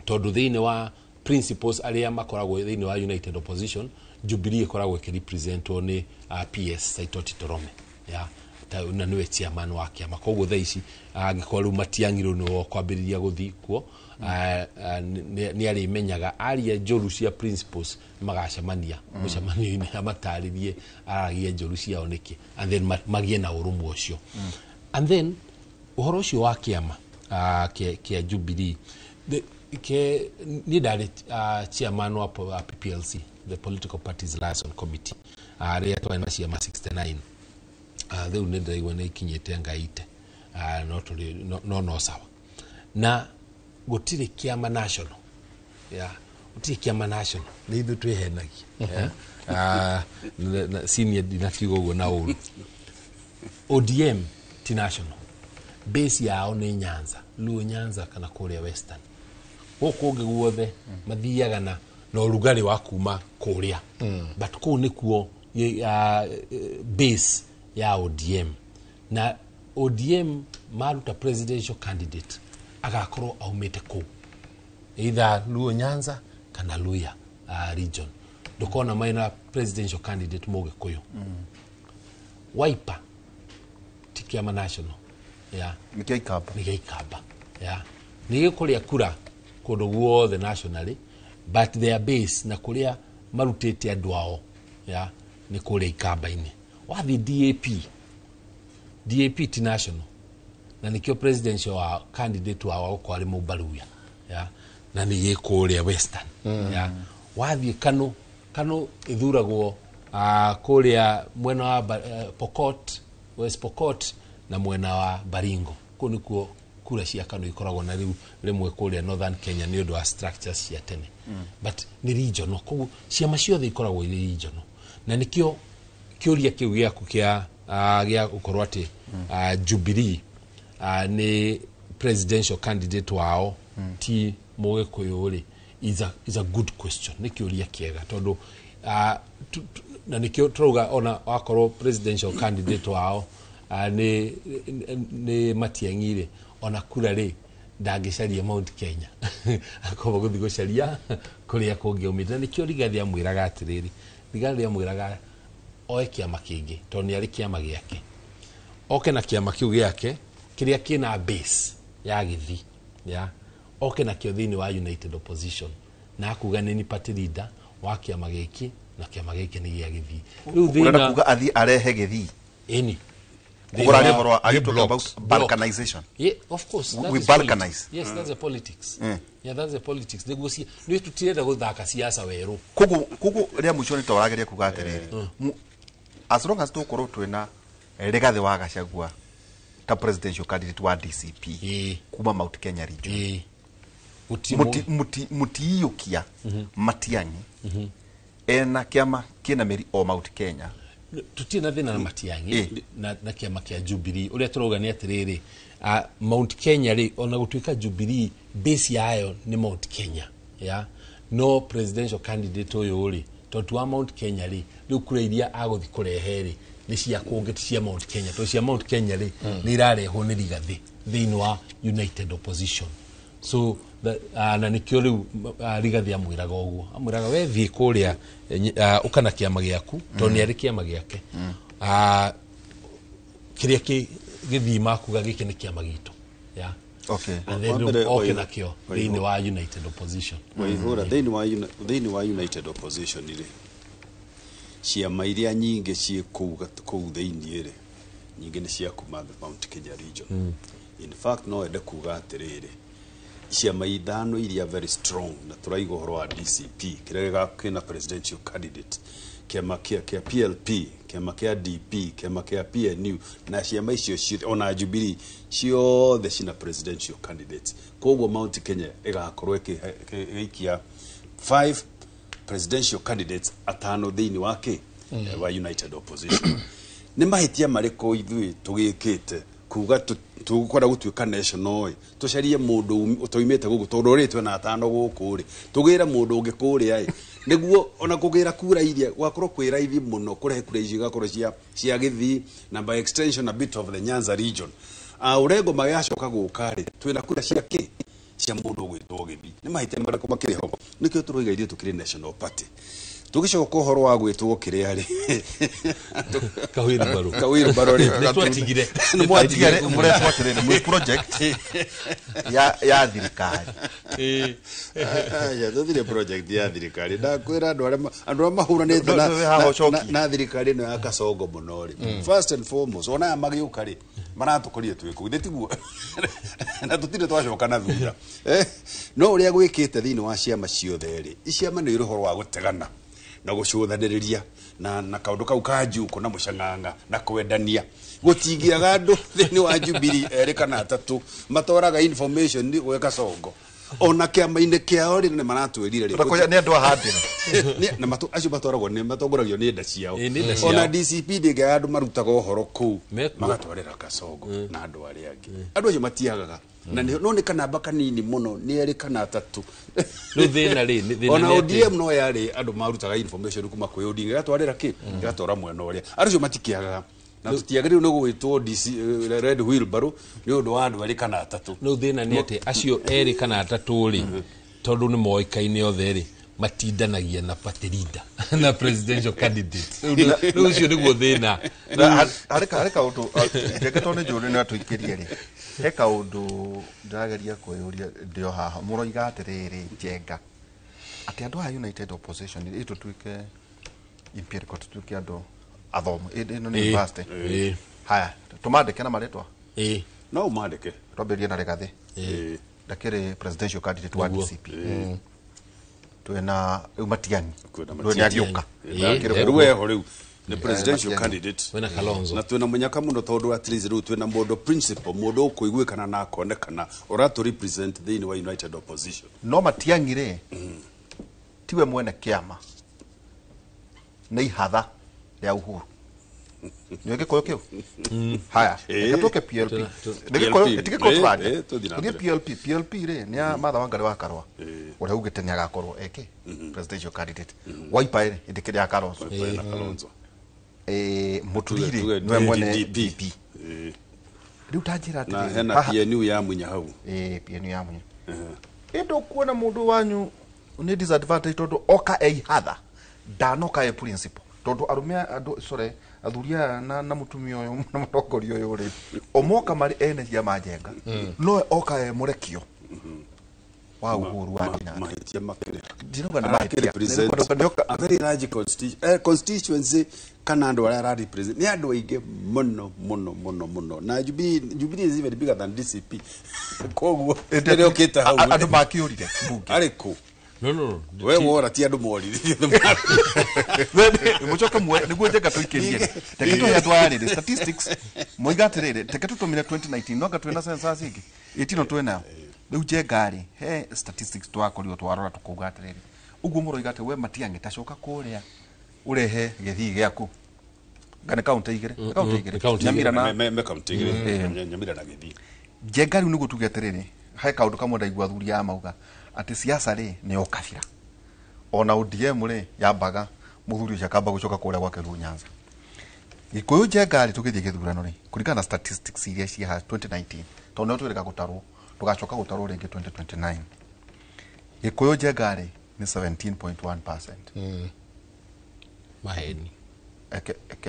tondu thiini wa principles aria makoragwo thiini wa united opposition Jubilee ikoragwo ikirepresentwo ni PS Saitoti Torome na niwe chairman wa kiama koguo thaa ici angikorwo matiangirwo no kwambiriria guthi kuo ni ari menyaga aria njoru cia principles magacemania mucemanio-ini amataririe aragia njoru ciao niki and then magie na urumwe ucio and then uhoro ucio wa kiama kia Jubilee ni direct chairman wa PPLC the Political Parties Liaison Committee aria twaina ciama 69 theu ni ndaigua ni kinyete ngaite no sawa na gutire kiama national gutire kiama national ni ithu twihenagia senior dinakigo go na uru ODM ti national base yao ni Nyanza Luo Nyanza kana kuria Western guku ungi guothe mathiaga na rugari wa kuma kuria but ku nikuo base ya ODM na ODM maruta presidential candidate agakorwo aumite ku either Luo Nyanza kana Luya region ndukona maina presidential candidate moge kuyo Wiper tikiama national Nikia Ikamba ni kuria kura kundu guothe nationally but their base na kuria marutete andu ao ni kuria Ikamba-ini wathi DAP ti national na nikio presidential wa candidate wao kwa ari Mubaruya na ni gikuria Western wathi Kano ithuragwo kuria mwena wa Pokot West Pokot na mwena wa Baringo ku nikuo kura cia Kano ikoragwo na riu rimwe kuria Northern Kenya ni undu wa structures cia tene but ni regional koguo ciama ciothe ikoragwo iri regional na nikio kiuria kiu giaku kia gukorwo ati Jubilee ni presidential candidate wao ti Mugikuyu ri is a good question ni kiuria kiega tondu na nikio trouga ona akorwo presidential candidate wao ni Matiang'i ona kura ri ndagicaria Mount Kenya akoba guthi gucaria kuria kungi umithana nikio Rigathi amwiraga atiriri Rigathi amwiraga oe kiama kingi toni ari kiama giake oke na kiama kiu giake kiria kina base ya Githii oke na kio thini wa united opposition na akuga ni party leader wa kiama giki na kiama giki ni gia Githii riu thina kuga athi arehe Githii eni We're talking about balkanization. Yeah, of course. We balkanize. Yes, that's the politics. Yeah, that's the politics. Negotiate. Ni tutireda guthaka siasa weru. Kugu ria mushoni tawarageria kuga atiriri. As long as tukoro twina Rigathi wa Gachagua ta presidential candidate wa DCP kuma Mount Kenya region. mutiiyukia Matiang'i ena kiama kina meri o Mount Kenya tutie na thina na Matiang'i na kiama kia Jubilee uria turoga ni atiriri Mount Kenya ri ona gutuika Jubilee base yayo ni Mount Kenya ya no presidential candidate uyu ri tondu wa Mount Kenya ri riu kura iria aguthi kurehe ri ni cia kungeti cia Mount Kenya to cia Mount Kenya ri ni irarehwo ni rigathi thiini wa United Opposition so na nikio riu rigathi amwiraga uguo amwiraga we thie kuria ukana kiama giaku to ni ari kiama giake kiria githima kuga giki ni kiama gitu ya okay and then okay nakio thiini wa United Opposition waihura thiini wa United Opposition ri ciama iria nyingi cie kuu thiini ri nyingi ni cia kuma Mount Kenya region in fact no ende kuga atiriri ciama ithano iria very strong na turaiga horo wa DCP kirega kina presidential candidate kiama kia PLP kiama kia DP kiama kia PNU na ciama icio ona Jubilee ciothe cina presidential candidates koguo Mount Kenya igakorwo ikia 5 presidential candidates atano thiini wake wa United Opposition ni mahitia mariko ithui tugikite kuga tukora gutuika national tucarie mundu utoimete gugu tondu ritwe na atano guku ri tugira mundu ungi kuria niguo ona kugira kura iria gwakorwo kwira ithi muno kurehe kura ici gakorwo cia githi na by extension a bit of the Nyanza region urengo magacoka gukari twina kura cia ki cia mundu gwitwo githi ni mahite marako makiriho nikio turoiga irio tukiri national party tugicoka horo wa gwitwo kiria ri kawiri baro ri twatigire muretwatirire mu project ya thirikari ya thire project ya thirikari da kwira andu mahuranite na thirikari no ya Kasongo muno ri first and foremost ona magiuka ri maratukorie twiku thitiguo na tutire twacoka na thutha no uria gwikite thiini wa ciama ciothe ri iciama ni ruhoro wa gutegana na gucuthaniriria na kaundu kau kanjuko na mucanganga na kwendania gutingiaga andu thiini wa Jubilee eri kana atatu matoraga information ni gweka Kasongo ona kiama-ini kiao ri ni maratwirire ri ni andu ahandira na matu acio matoragwo ni matongoragio ni nda ciao ona DCP ndiga andu marutaga uhoro kuu magatwarira Kasongo na andu aria angi andu acio matiagaga na no ni kanamba kanini muno ni eri kana atatu no thina ri ona ODM no yari andu marutaga information kuma kwi ODM gatwarira ki gatora mwena uria andu acio matikiagaga na tutiagiriru no gwitwo DC Red Wheelbarrow ni undu wa andu eri kana atatu no thina ni ati acio eri kana atatu ri tondu ni moikaine othe ri matindanagia na party leader na presidential candidate no ucio niguo thina harika undu ndeketone njuri na tuikirie ri he kaundu ndirageria kwiyuria ndio haha muroiga atiriri Njenga ati andu a United Opposition ito tuike empirical tuike andu athomo ino ni university haya tumandike na maretwa no umandike Roberia na Regathi ndakire presidential candidate wa DCP twena Matiang'i twena Ariuka ruwe horiu the presidential candidate wena Kalonzo na twena munyaka muno tondu at least ru twena mundu principal mundu ukuiguikana na akonekana oratu represent the United Opposition no Matiang'i ri tiwe mwene kiama na ihatha ya Uhuru niweke koyo kiu haya ngatoke PLP ndike koyo tike ko frade ni PLP ri ni Martha Wangari wa Karua uri ugite ni agakorwo eke presidential candidate Wiper ri ndike ya Kalonzo muturire nwe mwene DP riu tanjira ati na hena PNU ya munya hau PNU ya munya endo kuona mundu wanyu ni disadvantage tondu oka hatha ndanoka e principle tondu arumia andu athuria na mutumia uyu na mutongoria uyu ri omoka mari ene cia Njenga no oka e murekio wa Uhuru wa mahitia makire ndinoga na mahitia a very large constituency kana andu aria represent ni andu aige muno na Jubilee is even bigger than DCP koguo ndio kita hau andu makiurire ariko no we wora ti andu morire muchoka mwe niguo Njenga tuikirie teketo ya twari statistics moigatirire teketo tumire 2019 noga twena census iki itino twena riu Jengari he statistics twakorirwo twarora tukuga atiriri uguo muroiga ati we Matiang'i tacoka kuria urehe githii giaku ngane kaunti igire Nyamira na me kaunti igire Nyamira na githii Jengari ni gutuge atiriri he kaundu kamwe ndaigua thuri ya mauga ati siasa ri ni okabira ona ODM ri yambaga muthuri ucio akamba gucoka kuria gwake ru Nyanza Gikuyu Jengari tugithie githurano ri kuringana na statistics iria cia 2019 tondu twirika gutarwo tugacoka gutarwo ringi 2029 Gikuyu Jengari ni 17.1%. Maheni.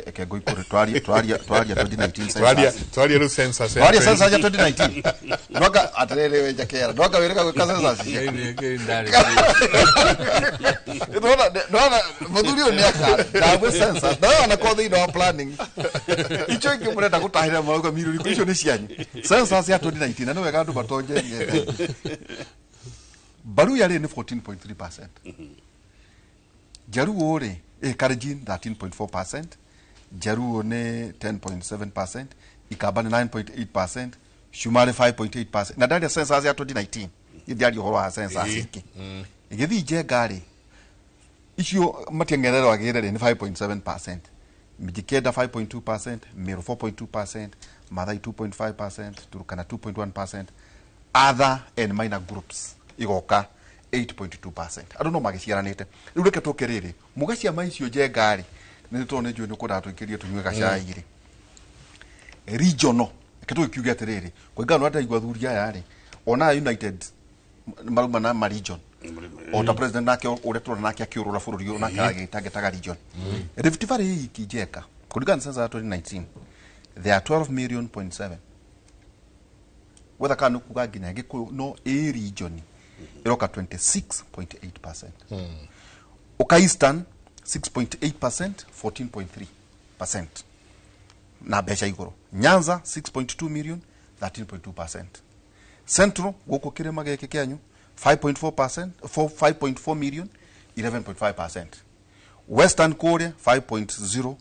Eke goikore twaria 2019 twaria ru census twaria census ya 2019 noka atrele we jakera noka wereka go census ndona muthuri ni aka ndawe census ndawe na kothi no planning icho ingi murenda gutahira mauga miruri icio ni cianyu census ya 2019 no wega andu batonje baru yale ni 14.3%. Jaruo ri Kalenjin 13.4%, Jaruo ne 10.7%, Ikaba ne 9.8%, Shumale 5.8%. Na ndari census ya 2019 ndiari horo ha census iki igithi Jengari icio Matiang'i agirere ni 5.7%, Mijikenda 5.2%, Meru 4.2%, Maathai 2.5%, Turkana 2.1%, other and minor groups igoka 8.2%. Ado no magiciaranite. Riu reke tukiriri. Mugacia maicio Jengari ni tone njwe ni kura twikirie tunywe gacai ri. Regional. Ketu kiuga atiriri. Kwingano ata igwa thuri aya ri. Ona United maruma na ma region. Ota president nake uretura nake akiurura bururi ona kagitaga region. Rift Valley ikijeka. Kuringana sasa 2019. There are 12.7 million. Whether kanu kuga ginya Gikuyu no a region. Iroka 26.8%. Oka Eastern 6.8%, 14.3%. Na becha igoro. Nyanza 6.2 million, 13.2%. Central goko kirema geke kyanyu 5.4%, 5.4 million, 11.5%. Western Korea 5.0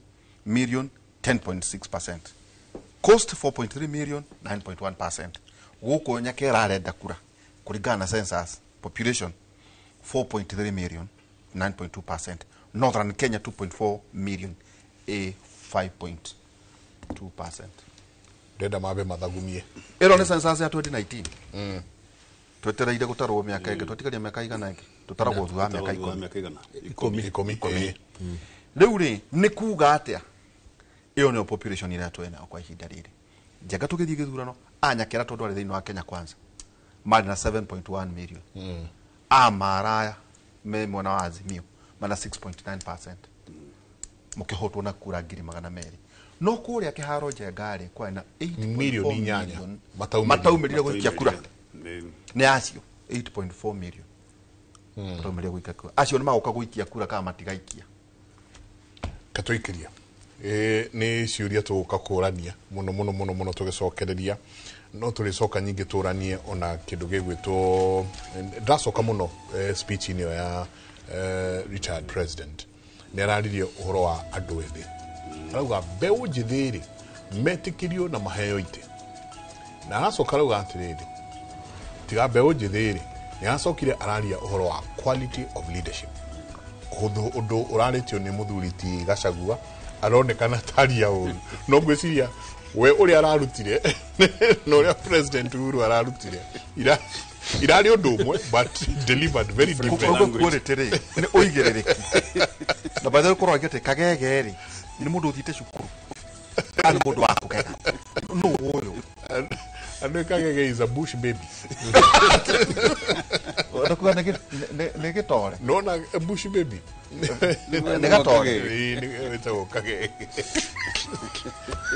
million, 10.6%. Coast 4.3 million, 9.1%. Goko nyakera arenda kura. Kuringana na census population 4.3 million 9.2%, Northern Kenya 2.4 million a 5.2%. Ndenda mabe mathagumie ero ni census ya 2019 twetereire gutarwo miaka ingi twatigaria miaka igana ingi tutaragwo thutha miaka 10 riu ri ni kuga atia iyo ni population ira twena kwa ihinda riri Njenga tugithie githurano anyakera tondu ari thiini wa Kenya Kwanza mari na 7.1 million. Maraya me mwana wa Azimio mana 6.9%. Mukihotwo na kura 200,000. No kuria kiharo Jengari kwa na 8.4 million mataumirire gwikia kura. Ne acio 8.4 million. Mataumirire gwikia kura. Acio ni magoka gwikia kura kama matigaikia. Katoikiria ni ciuria tuguka kurania muno tugicokereria no turicoka nyingi turanie ona kindu gigwitwo ndacoka muno speech inio ya retired president ni araririe uhoro wa andu ethi arauga mbeu njithiri metikirio na maheo ite na aracoka rauga atiriri tiga mbeu njithiri ni aracokire araria uhoro wa quality of leadership undu uraritio ni muthuri ti Gachagua aronekana taria uru no gwiciria we uri ararutire no ria president Uhuru ararutire irari undu umwe but delivered very different kuko kuretere ni oigerereki na baadhi ko rogete kagegeri ni mundu uthite cukuru ani mundu wako kega no uyo ando kagege is a bush baby ndakuga nege tore no na bush baby nega tore ni wetago kagege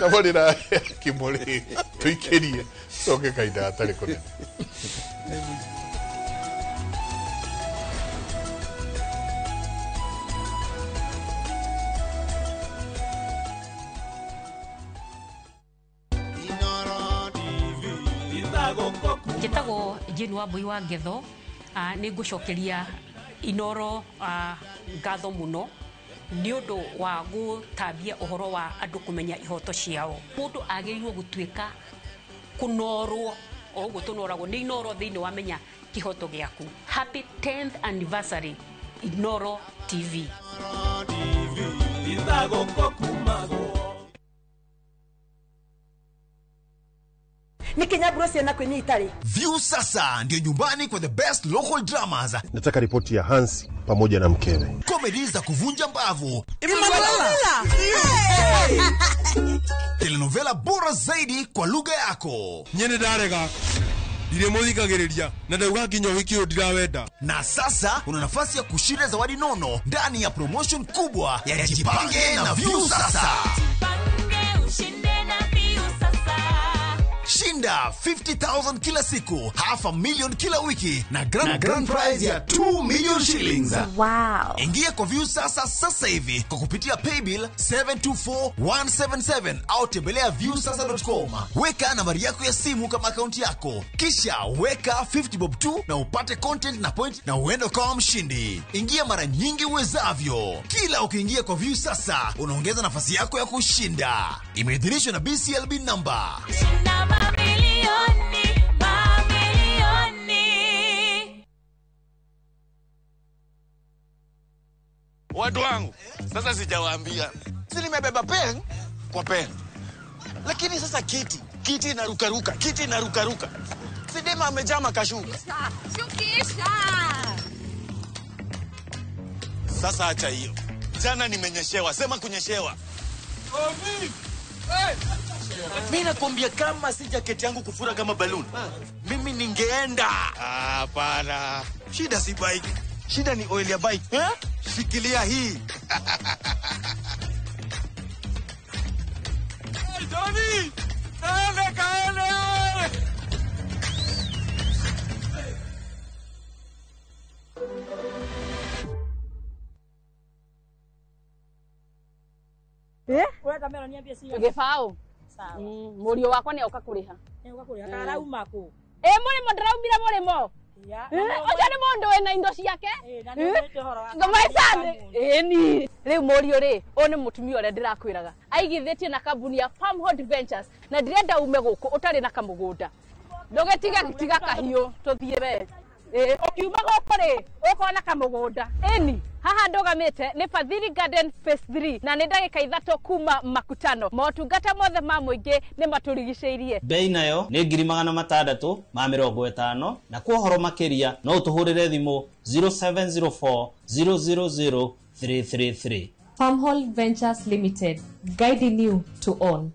tabarira kimori tuikirie soke kaida atari kone Njĩtagwo Jane Wambui wa Ngetho nĩ ngũcokeria Inoro ngatho mũno nĩ ũndũ wa gũtambia ũhoro wa andũ kũmenya ihoto ciao. Mũndũ agĩrĩirwo gũtuĩka kũnorwo o uguo tunoragwo ni Inoro thiini wa menya kihoto giaku. Happy 10th anniversary Inoro TV. Ni Kenya Bruce na kwenye Itali. View sasa ndio nyumbani kwa the best local dramas. Nataka ripoti ya Hans pamoja na mkewe. Comedy za kuvunja mbavu. Telenovela bora zaidi kwa lugha yako. Nyene darega. Dire muthikagiriria na ndauga kinyo hikio ndirawenda. Na sasa una nafasi ya kushinda zawadi nono ndani ya promotion kubwa ya Jipange na View sasa. Shinda 50,000 kila siku, $500,000 kila wiki na grand prize ya 2 million shillings. Wow. Ingia kwa View sasa hivi kwa kupitia paybill 724177 au tembelea viewsasa.com. Weka nambari yako ya simu kama akaunti yako, kisha weka 50 bob tu na upate content na point na uende kama mshindi. Ingia mara nyingi uwezavyo. Kila ukiingia kwa View sasa unaongeza nafasi yako ya kushinda. Imeidhinishwa na BCLB number. Watu wangu, sasa sijawaambia. Si nimebeba pen kwa pen. Lakini sasa kiti inarukaruka, kiti inarukaruka. Sidema amejaa makashuka. Shukisha. Sasa acha hiyo. Jana nimenyeshewa, sema kunyeshewa. Omi! Hey! Mimi nakwambia kama si jaketi yangu kufura kama balloon. Mimi ningeenda. Hapana. Shida si bike. Shida ni oil ya bike. Eh? Shikilia hii. Hey, Johnny! Kaende! Urenda mero niambie sio. Tugifao. Sawa. Murio wakwa ni oka kuriha. Ni uka kuriha karauma ku. Muri mo ndaraumira murimo. Oja ni mundu wena indo ciake. Na ni ndio horo wa. Ngamaicane. Ni. Riu murio ri, oni mutumia ore ndirakwiraga. Aigithitie na kambuni ya Farmhold Ventures na ndirenda ume guku utari na kamugunda. Ndugetiga kahiu tuthie we. Ukiuma guku ri, ukona kamugunda. Eni. Haha ndogamite ni Fadhili Garden Phase 3 na ni ndagika 3 kuma makutano. Motungata mothe ma muingi ni maturigiceirie. Bei nayo ni 650 na kwa horo makiria no utuhurire thimu 0704 000 333. Farmhold Ventures Limited, guiding you to own.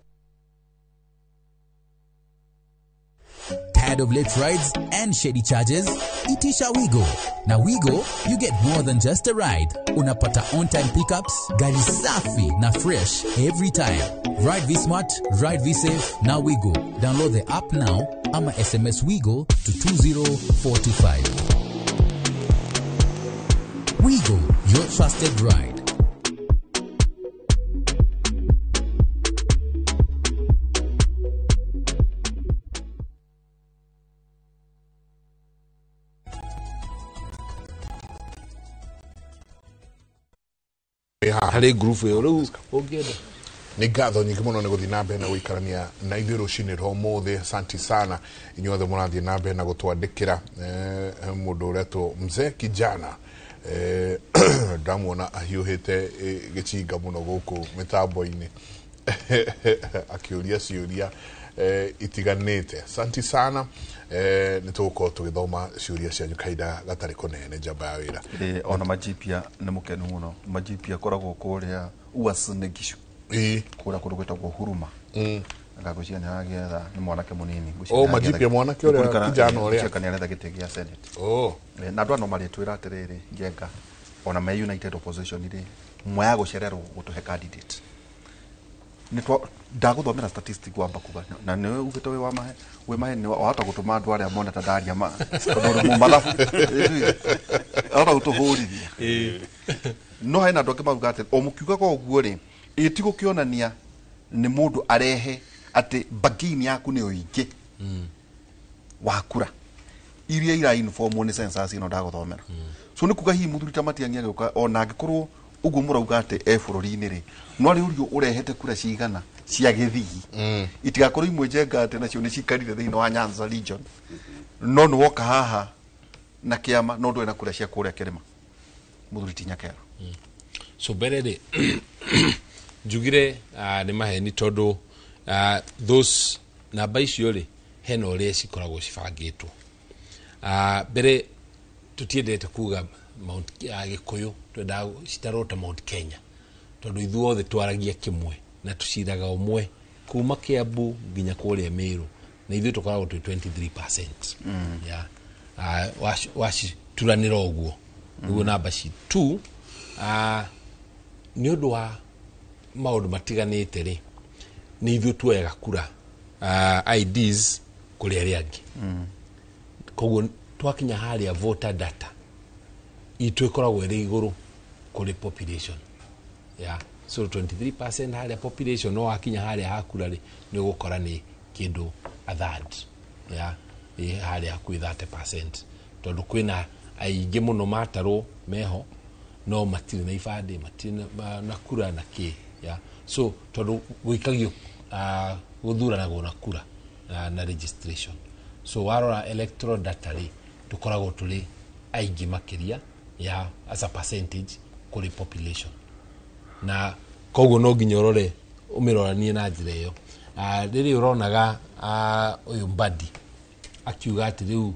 Tired of late rides and shady charges? Itisha Wigo. Na Wigo, you get more than just a ride. Unapata on-time pickups, gari safi na fresh every time. Ride V-Smart, ride V-Safe, na Wigo. Download the app now, ama SMS Wigo to 20425. Wigo, your trusted ride. Harĩ grupu ĩyo rĩu ũngĩenda nĩ ngatho nyingĩ mũno nĩ gũthiĩ na mbere na gũikarania na ithuĩ rũcinĩ rwa ũmũthĩ. Asanti sana inyuothe mũrathiĩ na mbere na gũtwandĩkĩra mũndũ ũretwo Mzee Kijana. Ndamuona ahiũhĩte gĩcinga mũno gũkũ mĩtambo-inĩ akĩũria ciũria itiganĩte. Asanti sana. Nĩ tũgũkorwo tũgĩthoma ciũria cianyu kahinda gatarĩ kũnene njamba ya wĩra. Ona majipia nĩ mũkenu mũno. Majipia koragwo kũrĩa Uasin Gishu. Kũrĩa kũndũ gwĩtagwo Huruma. Ngagũcia nĩ agetha nĩ mwanake mũnini. Majipia mwanake ũrĩa kijana ũrĩa nĩ aretha gĩtĩ gĩa Senate. Na andũ ano marĩtwĩra atĩrĩrĩ Njenga ona me United Opposition rĩ mwe ya gũcererwo gũtũhe candidate. Ndagũthomera statistic kwamba kuga na nĩ ugĩte we mahe nĩ wahota gũtũma andũ arĩa mona ta ndaria ma tondũ mathabu ahota gũtũhũrithia. No hena andũ angĩ mauga atĩ o mũkiugaga ũguo rĩ ĩtigũkĩonania nĩ mũndũ arehe atĩ bagini yaku nĩ ũingĩ wa kura iria ira informwo nĩ census ĩno ndagũthomera. So nĩ kuga hihi mũthuri ta Matiang'i agĩũka ona angĩkorwo uguo murauga ate bũrũri-inĩ rĩ no rĩ ũrio ũrehete kura cigana cia githii itigakorwo imwe Njenga ati nacio ni cikarire thiini wa Nyanza region no ni woka haha na kiama no ndwe na kuria cia kuria kirima muthuri ti Nyakera so berere njugire ni maheni tondu those namba icio ri hena uria cikoragwo cibangitwo mbere tutiendete kuga Mount Gikuyu twenda citarota Mount Kenya tondu ithuothe twaragia kimwe na tuciraga umwe kuma Kiambu nginya kuria Meru na ithuĩ tukoragwo twi 23% ya washi turanira uguo niguo namba ci 2 ni undu wa maundu matiganite ri ni ithuĩ tuoyaga kura IDs kuri aria angi koguo twakinya haria voter data itwe koragwo iri iguru kuri population ya so 23% haria population no akinya haria hakura ri ni gukora ni kindu a third ya haria ku 30% tondu kwina aingi muno mataro meho no matire na ifade matire na kura na ki ya so tondu gwikagio guthuranago na kura na registration so warora electoral data ri tukoragwo tuli aingi makiria ya as a percentage kuri population na koguo no nginya urore umiroranie na njira iyo riri uronaga uyu Mbadi akiuga ati riu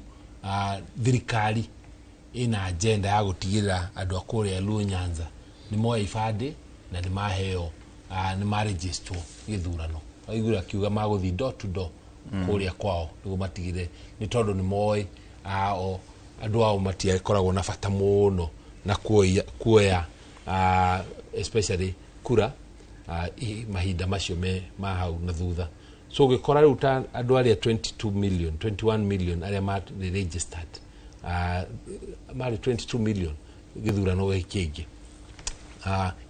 thirikari ina agenda ya gutigirira andu akuria Luo Nyanza ni moya ifade na ni maheo ni maregister githurano aigura akiuga maguthi door to door kuria kwao niguo matigire ni tondu ni moy andu ao matiakoragwo na bata muno na kuoya especially kura mahinda macio me mahau na thutha so gikora riu ta andu aria 21 million aria ma registered mari 22 million githurano gikigi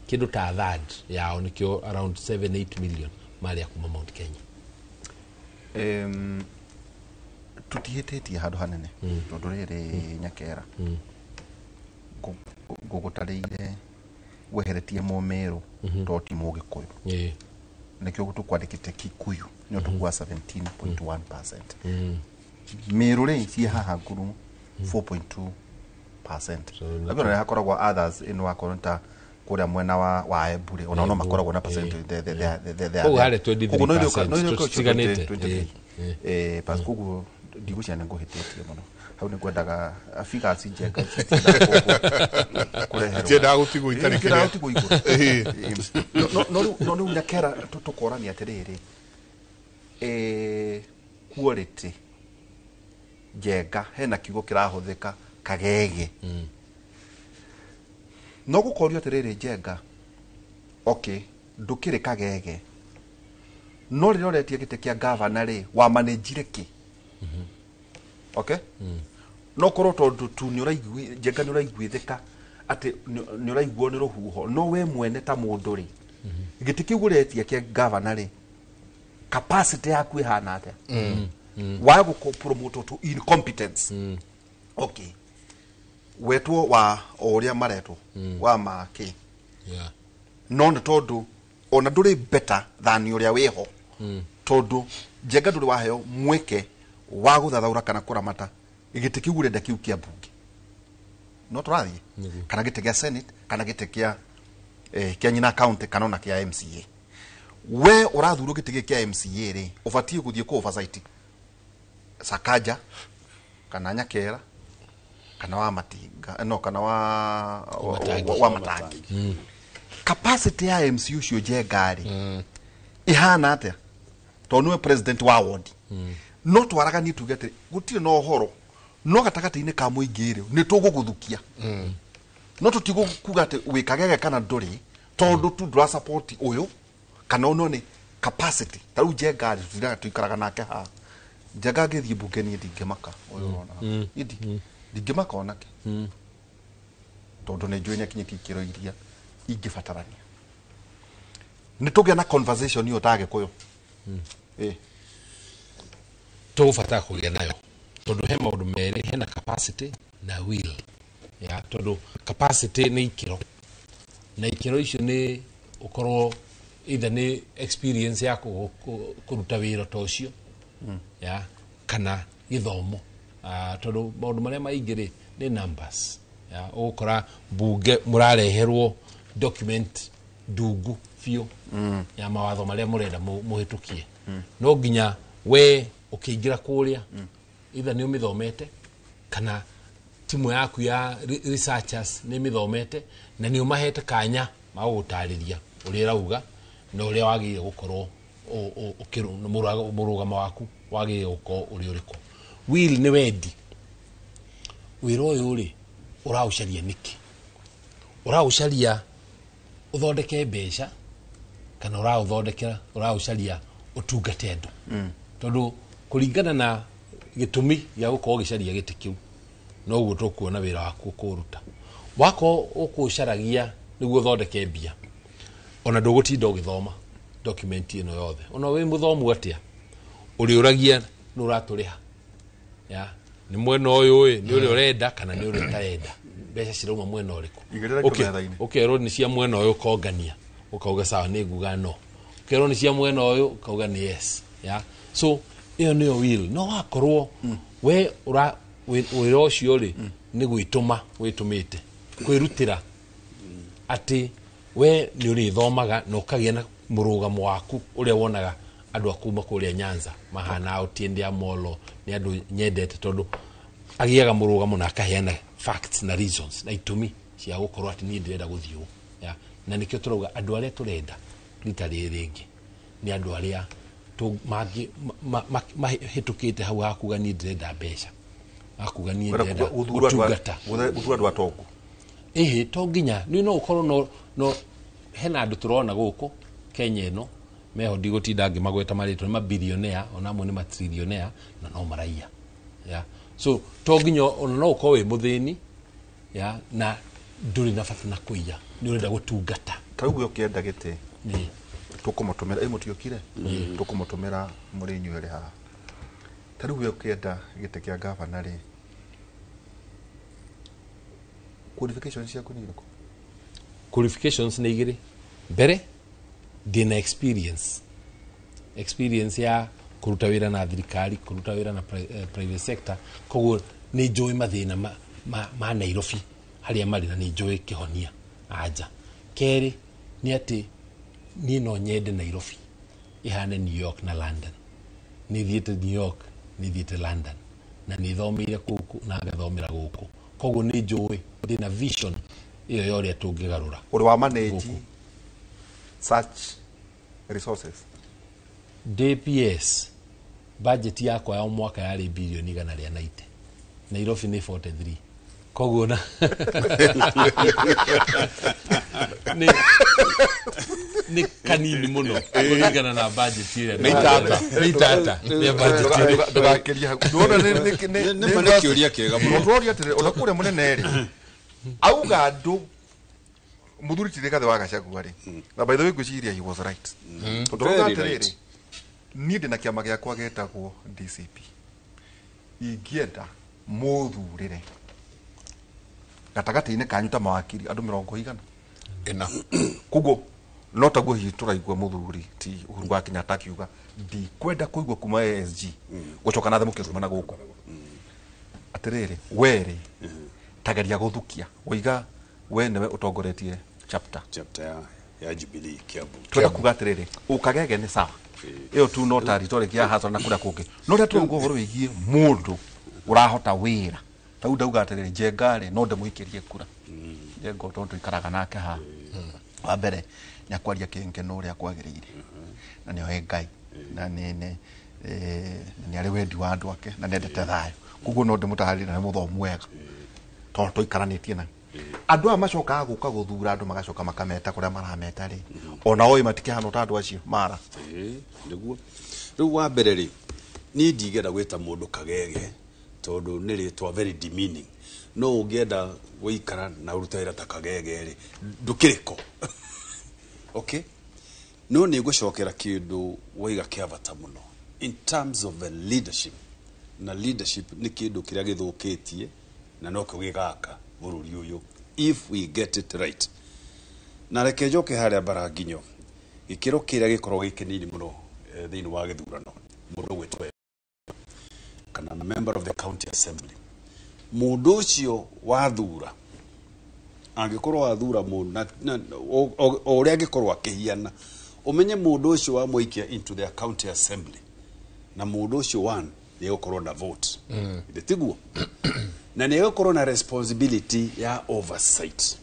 kindu ta third yao nikio around 7-8 million mari akuma Mount Kenya tutihitetie handu hanene tondu riri Nyakera gugutariire weheretie Mumeru toti Mugikuyu nikio gutukwandikite Kikuyu ni undu kwa 17.1% Meru ri ci haha nguru 4.2% abira hakoragwo others in wakoranta kuria mwena wa Ebure ona no makoragwo na percentage the oh hale 23% tiganite pas kugu ndiguciana nguhitetie muno hau ni kwendaga afika Njenga kureherwo tienda gutigo itari kira gutigo iguru no Nyakera tukorania atiriri quality Njenga hena kiugo kirahuthika Kagege no gukorio atiriri Njenga okay ndukire Kagege no riroretie gite kia governor ri wa managire ki okay no korwo tondu tu ni uraigwi Njenga ni uraigwithika ati ni uraigwo ni ruhuho no we mwene ta mundu ri giti kiuguretie kia governor ri capacity yaku ihana atia wa go promote to incompetence okay wetwo wa oria maretwo wa maki no ndo tondu ona nduri better than uria wiho tondu Njenga nduri waheo mweke wa guthathaura kana kuramata igiti kiu urenda kiu kia bunge no turathie kana giti kia senate kana giti kia nyina county kana ona kia MCA we urathuro giti kia MCA ri ubatie guthie ku oversight Sakaja kana Nyakera kana wa Matinga no kana wa Matangi capacity ya MCA ucio Njenga ri ihana atia tonwe president wa ward no twaraga ni tugete gutire no horo no gatagati-ini ka muingiri ni tuguguthukia no tutigo kuga ati wikagege kana nduri tondu tu ndra support uyu kana ono ni capacity taru Njenga ri tira tuikaraga nake ha Njenga ngithie bunge ni ndingimaka uyu ona ndingimaka onake tondu ni njui nyakinye kikiro iria ingibatarania ni tugia na conversation yo tage kuyo tufata kugia nayo tondu he maundu meri hena capacity na will ya tondu capacity ni ikiro na ikiro icio ni ukorwo either ni experience yako kuruta wira tocio ya kana githomo tondu maundu maria maingiri ni numbers ya ukora bunge murareherwo document ndungu fio ya mawatho maria murenda muhitukie no nginya we ukiingira kuria either ni umithomete kana timu yaku ya researchers ni mithomete na ni umahete kanya magutariria uria rauga na uria wagire gukorwo murugamo waku wagire gukorwo uri uriko will ni wendi wiro uyu ri uraucaria niki uraucaria uthondeke mbeca kana uraucaria utungate andu tondu kuringana na gitumi ya gukorwo gicaria giti kiu no guo tukuona wira waku kuruta wako ukucaragia niguo thondeke mbia ona ndugutinda ugithoma document ino yothe ona we muthomu atia uri uragia nuraturiha ya ni mwena uyu ni uri urenda kana ni uri tarenda mbeca cirauma mwena uriku okay ro ni cia mwena uyu kongania ukauga sawa ni nguga no kero ni cia mwena uyu ukauga ni yes ya so iyo niyo will no wakorwo we ura wiro ucio ri ni gwituma witumite kwirutira ati we ni uri thomaga no kagia na murugamo waku uria wonaga andu akuma kuria Nyanza mahana utiende amolo ni andu nyendete tondu agiaga murugamo na akaheana facts na reasons na itumi cia gukorwo ati ni ndirenda guthiu ya na nikio turauga andu aria turenda ritari ringi ni andu aria mangi mahitukite hau hakuga ni ndirenda mbeca akuga ni ndirenda utungata uthurandu atoku to nginya ni no ukorwo no hena andu turona guku Kenya ino meho ndigutinda ngimagweta marito ni mabilionea ona amwe ni matrilionea na no maraia ya so to nginya ona no ukorwo wi muthini ya na nduri na bata na kuiya ni urenda gutungata taugu ukienda gite ni tukumotomera imutiokire tukumotomera muri nywere ha taugu ukienda gite kia governor ri qualifications yako ni iriko qualifications ni igiri mbere dina experience ya kuruta wira na thirikari kuruta wira na private sector koguo ni njui mathina ma Nairobi haria mari na ni njui kihonia aja keri ni ati ni no nyende Nairobi ihane New York na London ni thiete New York ni thiete London na ni thomire kuku na gathomira guku koguo ni njui dina vision iyo yori atungigarura uri wa manage such resources DPS budget yako ya mwaka yari bilioni 190 Nairobi ni 43 koguo na ni kanini muno kuringana na budget ile ni tata ya budget ile ndakiria ndona ni manekiuria kega muno ndori atire ona kure munene ri auga andu muthuri tirika the wagacagua ri na by the way gwiciria he was right ndona atiriri ni ndina kiama giakwa getagwo DCP ingienda muthurire gatagati-ini kanyu ta mawakiri andu 100 ena kugo no taguo hi turaigua muthuri ti Uhuru wa Kenyatta akiuga ndi kwenda kuigua kuma ASG gucoka na themu kirumana guku atiriri weri tageria guthukia wiga we newe utongoretie chapter ya Jubilee Kiambu twenda kuga atiriri ukagege ni sawa iyo tu no territory kia hasa na kura kuke no ria tu ngoro wigie mundu urahota wira tau ndauga atiriri jengare no ndemuikirie kura jengo tondu ikaraga nake ha wa mbere nyakwaria kengeno uria kwagirire na niyo Ngai na ni ari wendi wa andu ake na nendete thayo kuguo no ndimutaharira na muthomu wega tondu ikaranitie na andu amacoka guka guthura andu magacoka makameta kuria marameta ri ona oi matikihana tandu acio mara niguo riu wa mbere ri ni ndigenda gwita mundu kagege tondu ni ritwa very demeaning no ungienda guikara na urutaira ta kagege ri ndukiriko okay no ni gucokera kindu waiga kiavata muno in terms of the leadership na leadership ni kindu kiria githukitie na no kugigaka bururi uyu if we get it right na reke njoke haria Baraginyo gikiro kiria gikorwo gikinini muno thiini wa githurano mundu gwitwa kana member of the county assembly mundu ucio wathura angikorwo wathura mundu o uria angikorwo akihiana umenye mundu ucio wa muikia into the county assembly na mundu ucio one ni gukorwo na vote tiguo na ni gukorwo na responsibility ya oversight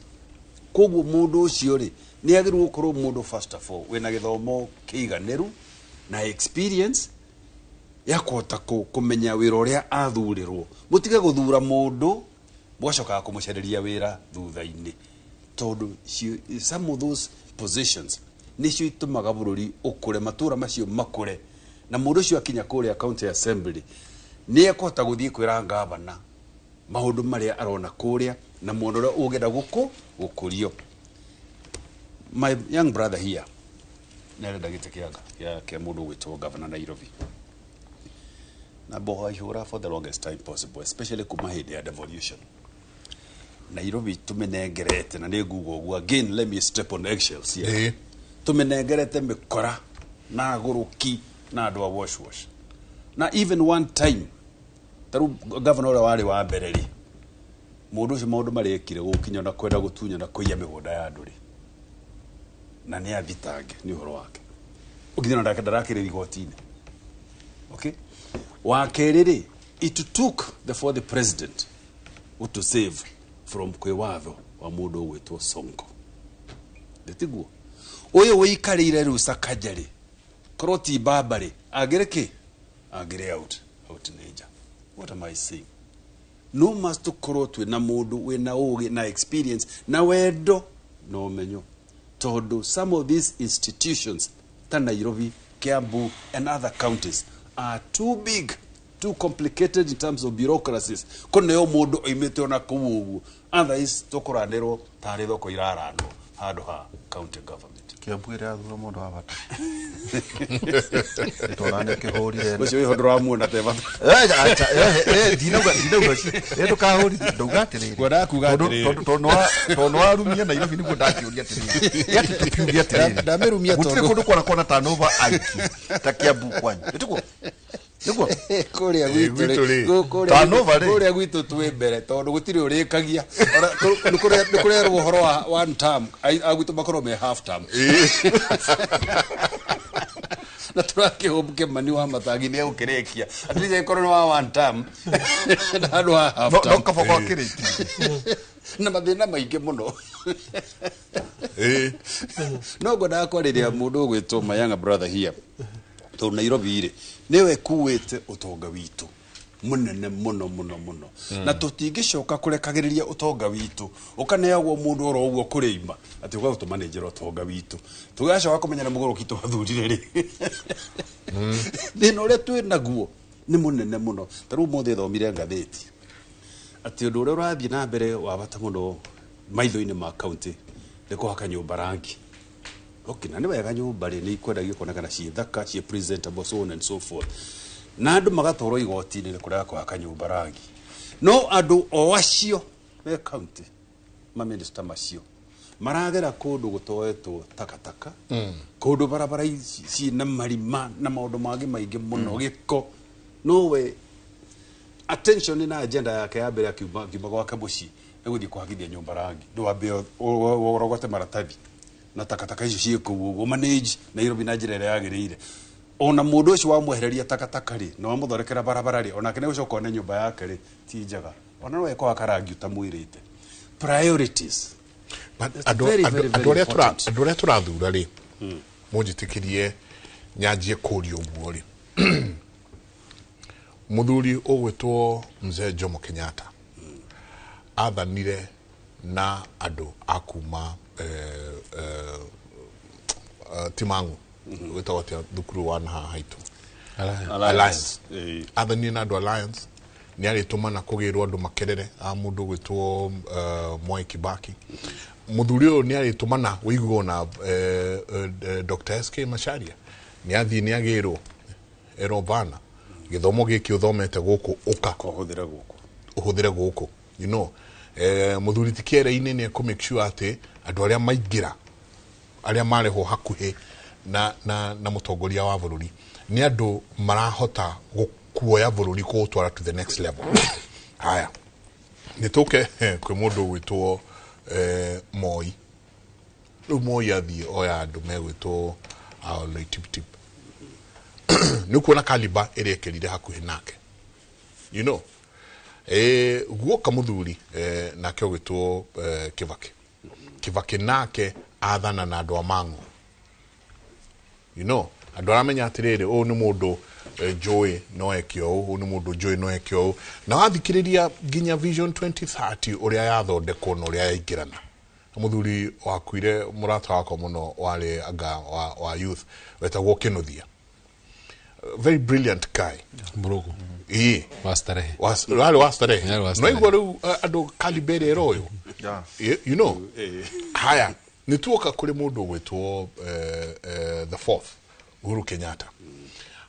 koguo mundu ucio ri ni agiru gukorwo mundu first of all wina githomo kiiganiru na experience ya kota kumenya wira uria athurirwo mutige guthura mundu mwacoka kumucereria wira thutha-ini tondu some of those positions nicio itumaga bururi ukure matura macio makure na mundu ucio akinya kuria county assembly ni ekota guthii kwira ngavana maundu maria arona kuria na mundu uria ugenda gukurio. My young brother here nerenda gite kiaga ya ke mundu gwitwo governor Nairobi na boha ihura for the longest time possible, especially kuma hindi ya devolution. Nairobi tumenengerete na nigugo gwa again, let me step on eggshells here. Tumenengerete mikora na guruki na andu a wash na even one time taru governor wari wa bereri mundu ucio maundu marekire gukinya na kwenda gutunya na kuiya migunda ya anduri na ni avitange ni uhoro wake ukinya ndaka ndarakire rigotini. Okay, wakerere it took the president to save from kwewatho wa mundu gwitwo Sonko ndetiguo uyu wikarire rusa kajari kroti babare agereke agere out nature. What am I saying? No must korotwe na mundu wina ugi na experience na wendo no menyo todo some of these institutions ta Nairobi, Kiambu and other counties are too big, too complicated in terms of bureaucracies. Kone yo mundu oimete ona kuwu otherwise tokoranero tari thoko irarano handu ha county government. Kiambu ira thura mundu wa bata torane kihurire ucio ihodro muona teva dinauga tukahuri ndugatirire gwada kugatirire tono arumia Nairobi niguo ndakiuria atirire yati tukiuria atirire ndamerumia tondo gutire kundu kwana tanova aiki ta Kiambu kwanyu nituko niguo kuria gwitu tanova ri kuria gwitu twi mbere tondu gutire urikagia kuria ruhoro wa one term agwitu makoro me half term na turake hobuke mani wa matagi ni ukirekia atrije korona wa one term na andu wa half term ndoka foko kiriki na mathina maingi muno no goda kwariria mundu gwitwo my younger brother here to Nairobi ire niwe kuwete utonga witu munene muno na tutingicoka kurekagiriria utonga witu ukaneagwo mundu oro uguo kureima ati uga utumanage utonga witu tugacoka kumenyana mugoro kitu athurire ri thino ria twi naguo ni munene muno taru mothe thomire ngatheti ati undu uria urathii na mbere wa bata muno maitho-ini ma county ndiko haka nyumba rangi. Okay, na ni wega nyumba ri ni ikwendagio kuonekana cie thaka cie presentable so on and so forth na andu magatoro igoti-ini ni kuria kwa kanyumba rangi no andu o acio me county ma minister macio maragera kundu gutoetwo takataka kundu barabara ici na marima na maundu mangi maingi muno giko no we attention na agenda yake ya mbere akiuma gwa kabushi eguthi kuhagithia nyumba rangi ndu wambe orogote maratathi na takataka icio ciikuo manage Nairobi na njira ĩrĩa yagĩrĩire ona mundu ucio wamwehereria takataka ri no wamuthondekera barabara ri ona kene gucoka one nyumba yake ri ti njega ona no ekwa karangi utamwirite priorities andu aria turathura ri munjitikirie nyanjie kurio guo ri muthuri ugwitwo Mzee Jomo Kenyatta athanire na andu akuma Timangu without thukuru wa na haitu Alliance athanire na andu Alliance ni aritumana kugirwo andu makerere a mundu gwitwo Mwai Kibaki muthuri uyu ni aritumana wiguo na Dr. SK Macharia ni athi ni agirwo erovana githomo giki uthomete guku uka uhuthire guku you know muthuri tikere-ini ni ku make sure ati andu aria maingira aria mareho hakuhi na mutongoria wa bururi ni andu marahota kuoya bururi kutwara to the next level. Haya nituke kwe mundu gwitwo Moi. Riu Moi athi oya andu megwitwo Loitiptip. Ni kuona kaliba ere ekerire hakuhi nake. You know, guoka muthuri nake ogwitwo Kibaki nake athana na andu amango. You know, andu aramenya atiriri o ni mundu Joy no ekyo o ni mundu Joy no ekyo na wathikiriria ginya Vision 2030 uria yathondekwo no uria yaingirana. Muthuri wakuire murata wako muno wale aga wa youth wetagwo Kinuthia. Very brilliant guy. Mburugu. Wastarehe. Wastarehe. No igwa riu andu kalibere royo. You know. Haya nituoka kuri mundu gwitwo the fourth Uhuru Kenyatta.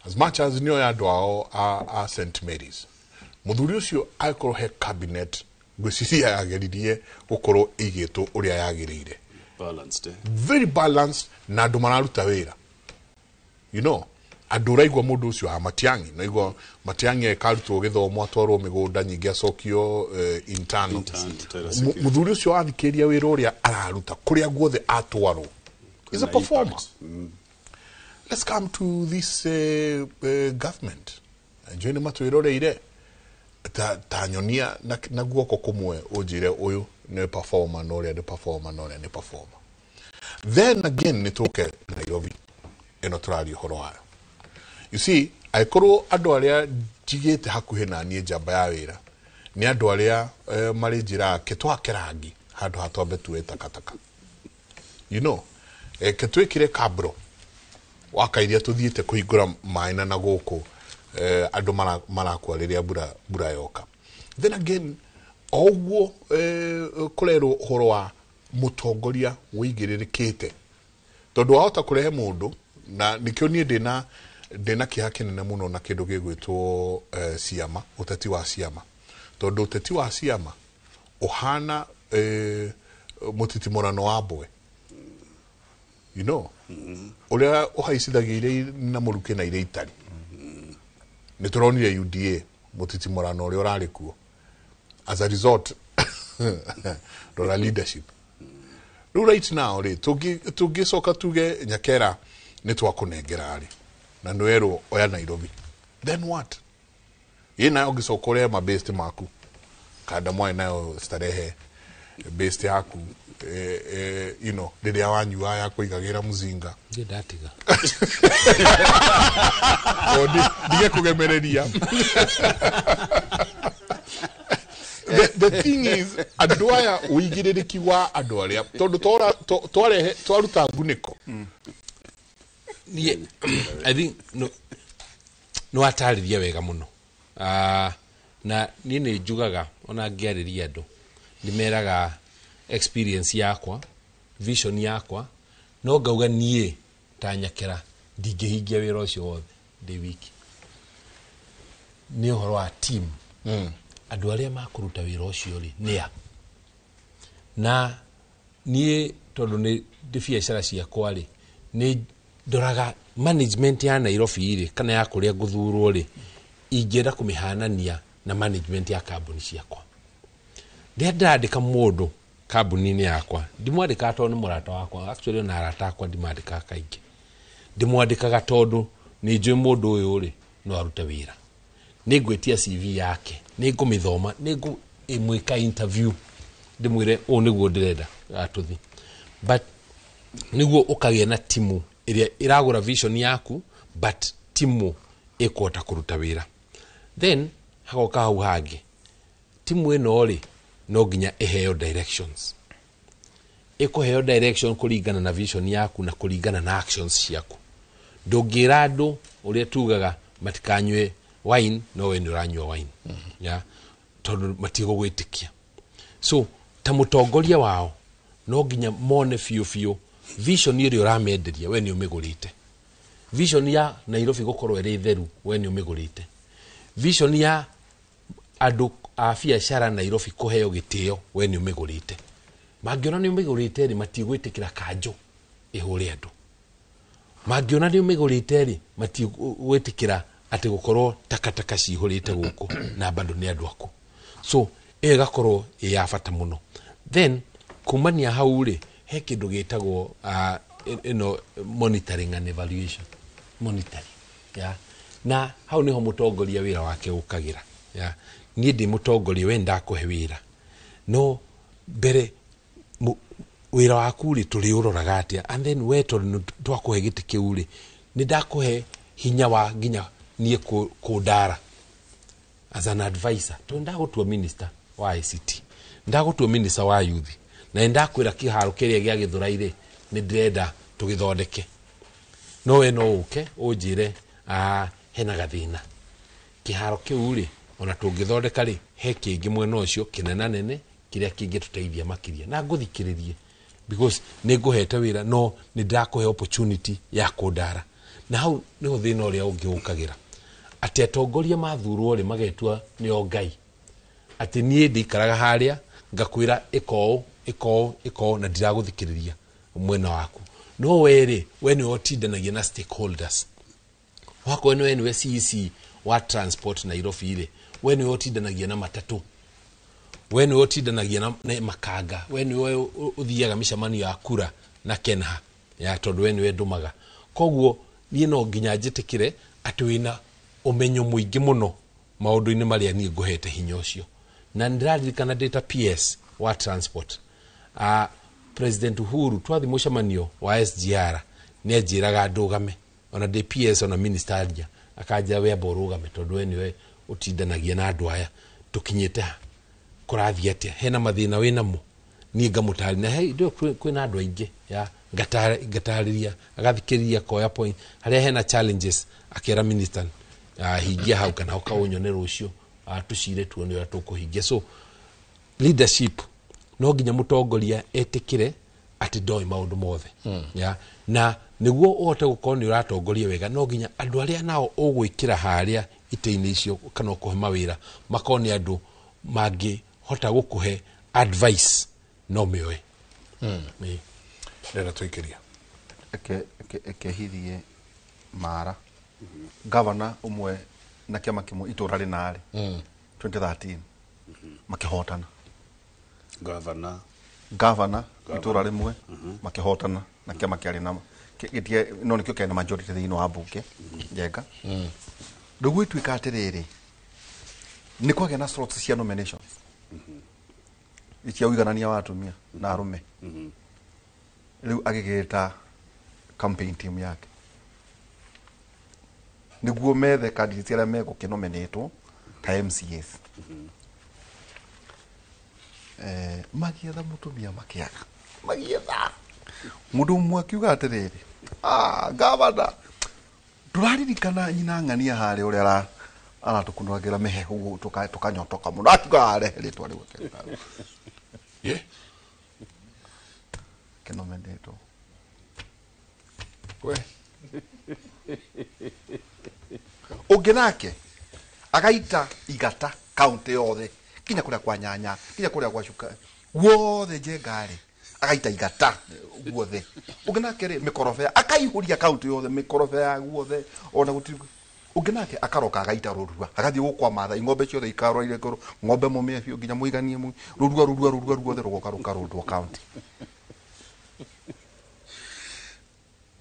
As much as nio ya dwao a St. Mary's. Muthuri ucio aikoro he cabinet gwiciria yageririe gukoro igito uria yagirire. Balanced. Very balanced na andu mararuta wira. You know, andu raigwa mundu ucio ha Matiangi, na igwa Matiangi ekarutwo githomo atwarwo migunda nyingi acokio internal. Muthuri ucio athikiria wira uria araruta kuria guothe atwarwo. Is a performer. Let's come to this government. Join matwiroreire ta nyonia na guoko kumwe ujire uyu ne performer no ria de performer no ria ne performer. Then again nituke Nairobi eno turari horo hayo. You see, aikoro andu aria jigete hakuhe na nie jamba ya wira ni andu aria mari njira ketwakerangi handu hatwambe tuwe takataka. You know, ketwekire kabro wakairia tuthiete kuhingura maina na guku andu marakwa riria bura yoka. Then again ogwo kurero horo wa mutongoria wigiririkite tondu wahota kurehe mundu na nikio nie ndina kiha kinene muno na kindu gigwitwo Siama, uteti wa Siama. Tondu uteti wa Siama uhana mutitimorano wa Mbwe. You know, uria uhaicithagiire na muruke na ire itari. Nituronire UDA mutitimorano uria urari kuo. As a result rora leadership. Right now tugicoka tuge Nyakera nitwakunengera ari na nwero oya Nairobi. Then what? Yena ogisokore mabesti maku kada mwa nayo starehe besti yaku you know dede awanyu aya kuigagira muzinga ndatiga dige kugemereria. The thing is, aduaya uigiririki wa aduaria tondu twaruta nguniko. I think no atariria wega muno. Na nini njugaga ona ngiariria andu ndimeraga experience yakwa, vision yakwa, no ngauga nie ta Nyakera ndingihingia wira ucio wothe ndi wiki. Ni uhoro wa team. Andu aria makuruta wira ucio ri nia na nie tondu ni biacara ciakwa ri ni ndoraga management ya Nairobi ri kana ya kuria nguthurwo ri ingenda kumihanania na management ya kambuni ciakwa. Ndandika mundu kambuni-ini yakwa ndimwandika tondu ni murata wakwa, actually na arata akwa ndimandika kaingi. Ndimwandikaga tondu ni njui mundu uyu ri no arute wira. Nigwetia CV yake, nigumithoma, imwika interview, ndimwire o niguo ndirenda atuthi. But niguo ukagia na timu iria iragura vision yaku, but timu ikota kuruta wira. Then hagoka hau hangi timu ino ri no nginya iheo directions. Ikuheo direction kuringana na vision yaku na kuringana na actions ciaku. Ndungira andu uria tugaga matikanywe wine no we nuranywa wine. Ya tondu matigo gwitikia. So ta mutongoria wao no nginya mone fiu vision iri uramenderia we ni umigurite. Vision ya Nairobi gukorwo iri theru we ni umigurite. Vision ya andu a biacara Nairobi kuheo gitio we ni umigurite. Mangiona ni umigurite ri matigwitikira kanjo ihure andu. mangiona ni migurite ri mati gwetikira ati gukorwo takataka cihurite guku na bado ni andu aku. So gakorwo ya bata muno. Then kumania hau ri he kindu gitagwo monitoring and evaluation. Monitoring na hau niho mutongoria wira wake ukagira nie ndi mutongoria wenda kuhe wira no mbere wira waku ri turi uroraga atia and then we to twakuhe giti kiu ri ni ndakuhe hinya wa ginya nie kudara as an advisor to ndagutua minister wa ICT ndagutua minister wa youth na ndakwira kiharo kiria gia Githuraire ni ndrenda tugithondeke no we no uke unjire hena gathina kiharo kiu ri ona tungithondeka ri he kingi mwena ucio kinena nene kiria kingi tuteithia makiria na nguthikiririe because ni nguhete wira no ni ndakuhe opportunity ya kudara na hau niho thina uria ungiukagira ati atongoria mathurwo ri magetua ni o Ngai ati nie ndikaraga haria ngakwira iko na ndiraguthikiriria mwena waku no were when you otindanagia na stakeholders wako when we CEC wa transport na irofire when you otindanagia na matatu when you otindanagia na makanga when you uthiaga micamani ya kura na Kenha ya tondu when we ndumaga koguo nie no nginya njitikire ati wina umenyo muingi muno maundu-ini maria nie nguhete hinya ucio na ndirarikana data PS wa transport President Uhuru twathi mucamanio wa SGR ni ajiraga ndugame ona DPS ona ministeria akaja we borugame tondu eniwe utindanagia na andu aya tukinyite kurathia atia hena mathina wina mu ni ngamutari na hey ndio kwina andu aingi ya ngatariria agathikiriria koya point haria hena challenges akira minister higia hau kana ukaonyone rucio tucire tuone ya tukuhigia so leadership no ginya mutongoria etikire ati ndoi maundu mothe na niguo uhote gukorwo ni uratongoria wega no ginya andu aria nao ugwikira haria ite-ini icio kana kuhe mawira makoni andu mangi hota gukuhe advice no mioe ndera tuikiria ekehithie mara governor umwe na kiama kimwe itura rinari 2013 makihotana governor itura rimwe makihotana na kiama kiari na gitie no nikio kena majority thiini wa bunge njega ndugu itwika atiriri ni kwagena na slots cia nominations icia uiganania wa atumia na arume riu agigita campaign team yake niguo methe candidates aria megukinominatwo ta MCAs magietha mutumia makiaga magietha mundu umwe akiuga atiriri gavana turaririkana nyina ng'ania hari uria aratukunuragira mihehu tukanyotoka muno akiuga arehe ritwa riu kinominatwo we unginake agaita igata county yothe kinya kuria kwa nyanya kinya kuria kwa shuka wothe jengari agaita igata guothe unginake ri mikorofea akaihuria county yothe mikorofea guothe ona gutigo unginake akaroka agaita rurua agathie gukwa matha ing'ombe ciothe ikarwa ile koro ng'ombe mumia fio nginya muiganie mu rurua guothe rugoka rundwa county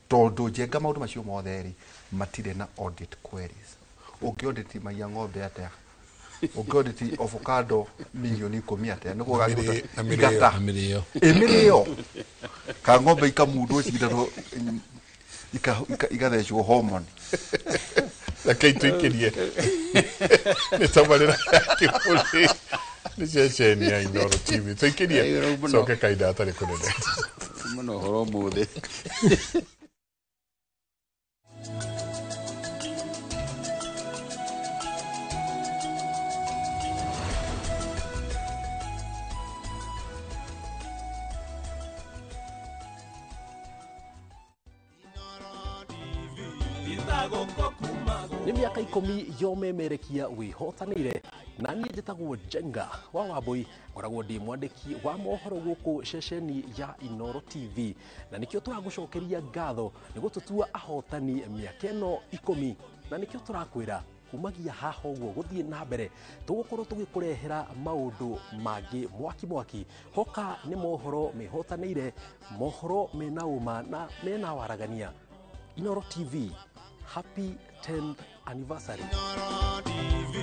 tondu jenga maundu macio mothe ri matire na audit queries audit maya ng'ombe atia audit avocado milioni 10 atia niko gagita emirio ka ng'ombe ikamundu cindano igathecwo hormone lakini tuikirie ni tabarira kipuli ni checheni ya Inooro TV tuikirie soke kaida atari kunene muno horo muthe nä mä aka 10 yomemerekia wä hotanä na niĩ njĩtagwo Jenga wa Wambui, ngoragwo ndĩ mwandĩki wa mohoro gũkũ ceceni ya Inoro TV, na nĩkĩo tũragũcokeria ngatho nĩguo tũtua ahotani mĩaka ĩno 10, na nĩkĩo tũrakwĩra kumagia haha ũguo gũthiĩ na mbere tũgũkorwo tũgĩkũrehera maũndũ mangĩ mwaki hoka nĩ mohoro mehotanĩire, mohoro mena uma na mena waragania. Inoro TV, happy 10th anniversary. Inoro TV,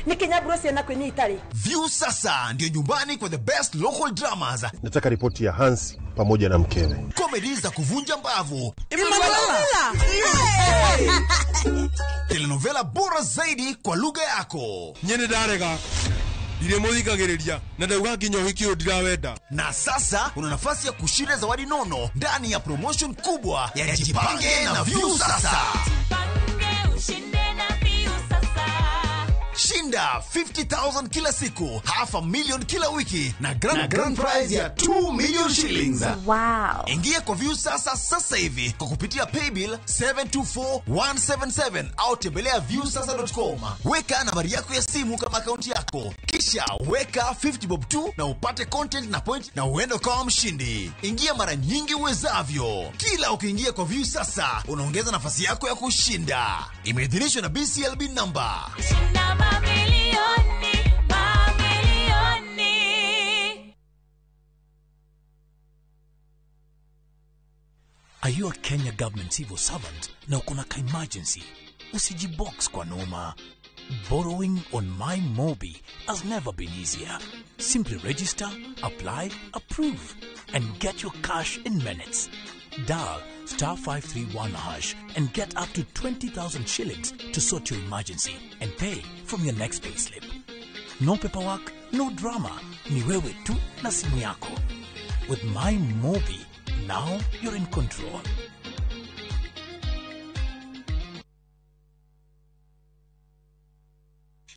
ni Kenya Bruce na kwenye Itali. View sasa ndio nyumbani kwa the best local dramas. Nataka ripoti ya Hans pamoja na mkewe. Comedy za kuvunja mbavu. Telenovela bora zaidi kwa lugha yako. Nyene darega. Dire muthikagiriria na ndauga nginya hikio ndirawenda. Na sasa una nafasi ya kushinda zawadi nono ndani ya promotion kubwa ya Jipange na View sasa. Jipange ushinde na View sasa. Shinda 50,000 kila siku, $500,000 kila wiki na grand prize ya 2 million shillings. Wow. Ingia kwa View sasa hivi kwa kupitia paybill 724177 au tembelea viewsasa.com. Weka nambari yako ya simu kama akaunti yako, kisha weka 50 bob tu na upate content na point na uende kama mshindi. Ingia mara nyingi uwezavyo. Kila ukiingia kwa View sasa unaongeza nafasi yako ya kushinda. Imeidhinishwa na BCLB number. Shinda mamilioni. Are you a Kenya government civil servant na uko na emergency? Usijibox kwa noma. Borrowing on MyMobi has never been easier. Simply register, apply, approve, and get your cash in minutes. Dial *531# and get up to 20,000 shillings to sort your emergency and pay from your next payslip. No paperwork, no drama. Ni wewe tu na simu yako. With MyMobi, now you're in control.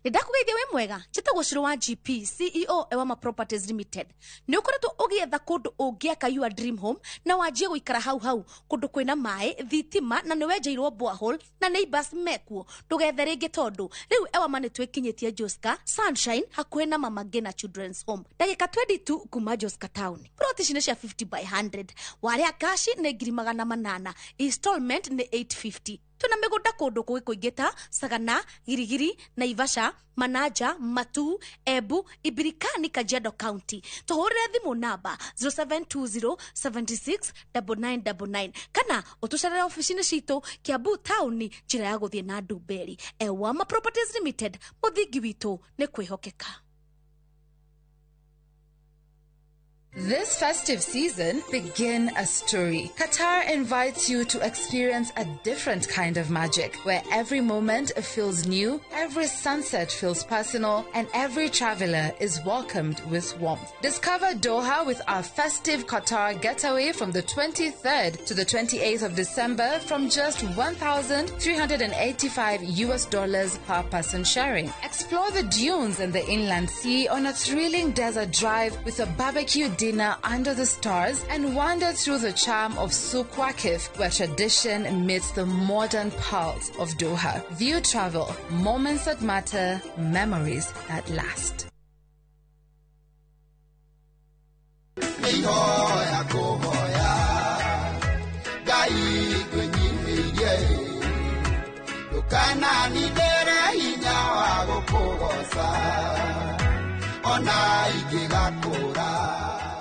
Nidakugeithia we mwega chitagwo Shiro wa GP CEO Ewama Properties Limited. Ni ukoretwo ugietha kundu ungiaka your dream home na wajie guikara hau kundu kwina mai, thitima na ni wenjeirwo borehole na neighbors mekuo. Tugethe ringi tondu riu Ewama ni twikinyitie Joska Sunshine hakuhe na Mama Ngina Children's Home. Dakika 22 kuma Joska Town. Ploti cine cia 50 by 100. Waria kashi ni 800. Installment ni 850. Tuna migunda kundu kuingita Sagana, Girigiri, Naivasha, Manaja, Matu, Ebu, Ibirikani, Kajiado County. Tuhurire thimu namba 0720769999 kana utucarire ofisini citu Kiambu Town njira ya guthie na Ndumberi. Ewama Properties Limited, muthingi witu ni kwihokeka. This festive season, begin a story. Qatar invites you to experience a different kind of magic, where every moment feels new, every sunset feels personal, and every traveler is welcomed with warmth. Discover Doha with our festive Qatar getaway from the 23rd to the 28th of December from just $1,385 per person sharing. Explore the dunes and the inland sea on a thrilling desert drive with a barbecue dinner under the stars and wander through the charm of Souq Waqif, where tradition meets the modern pulse of Doha. View travel, moments that matter, memories that last.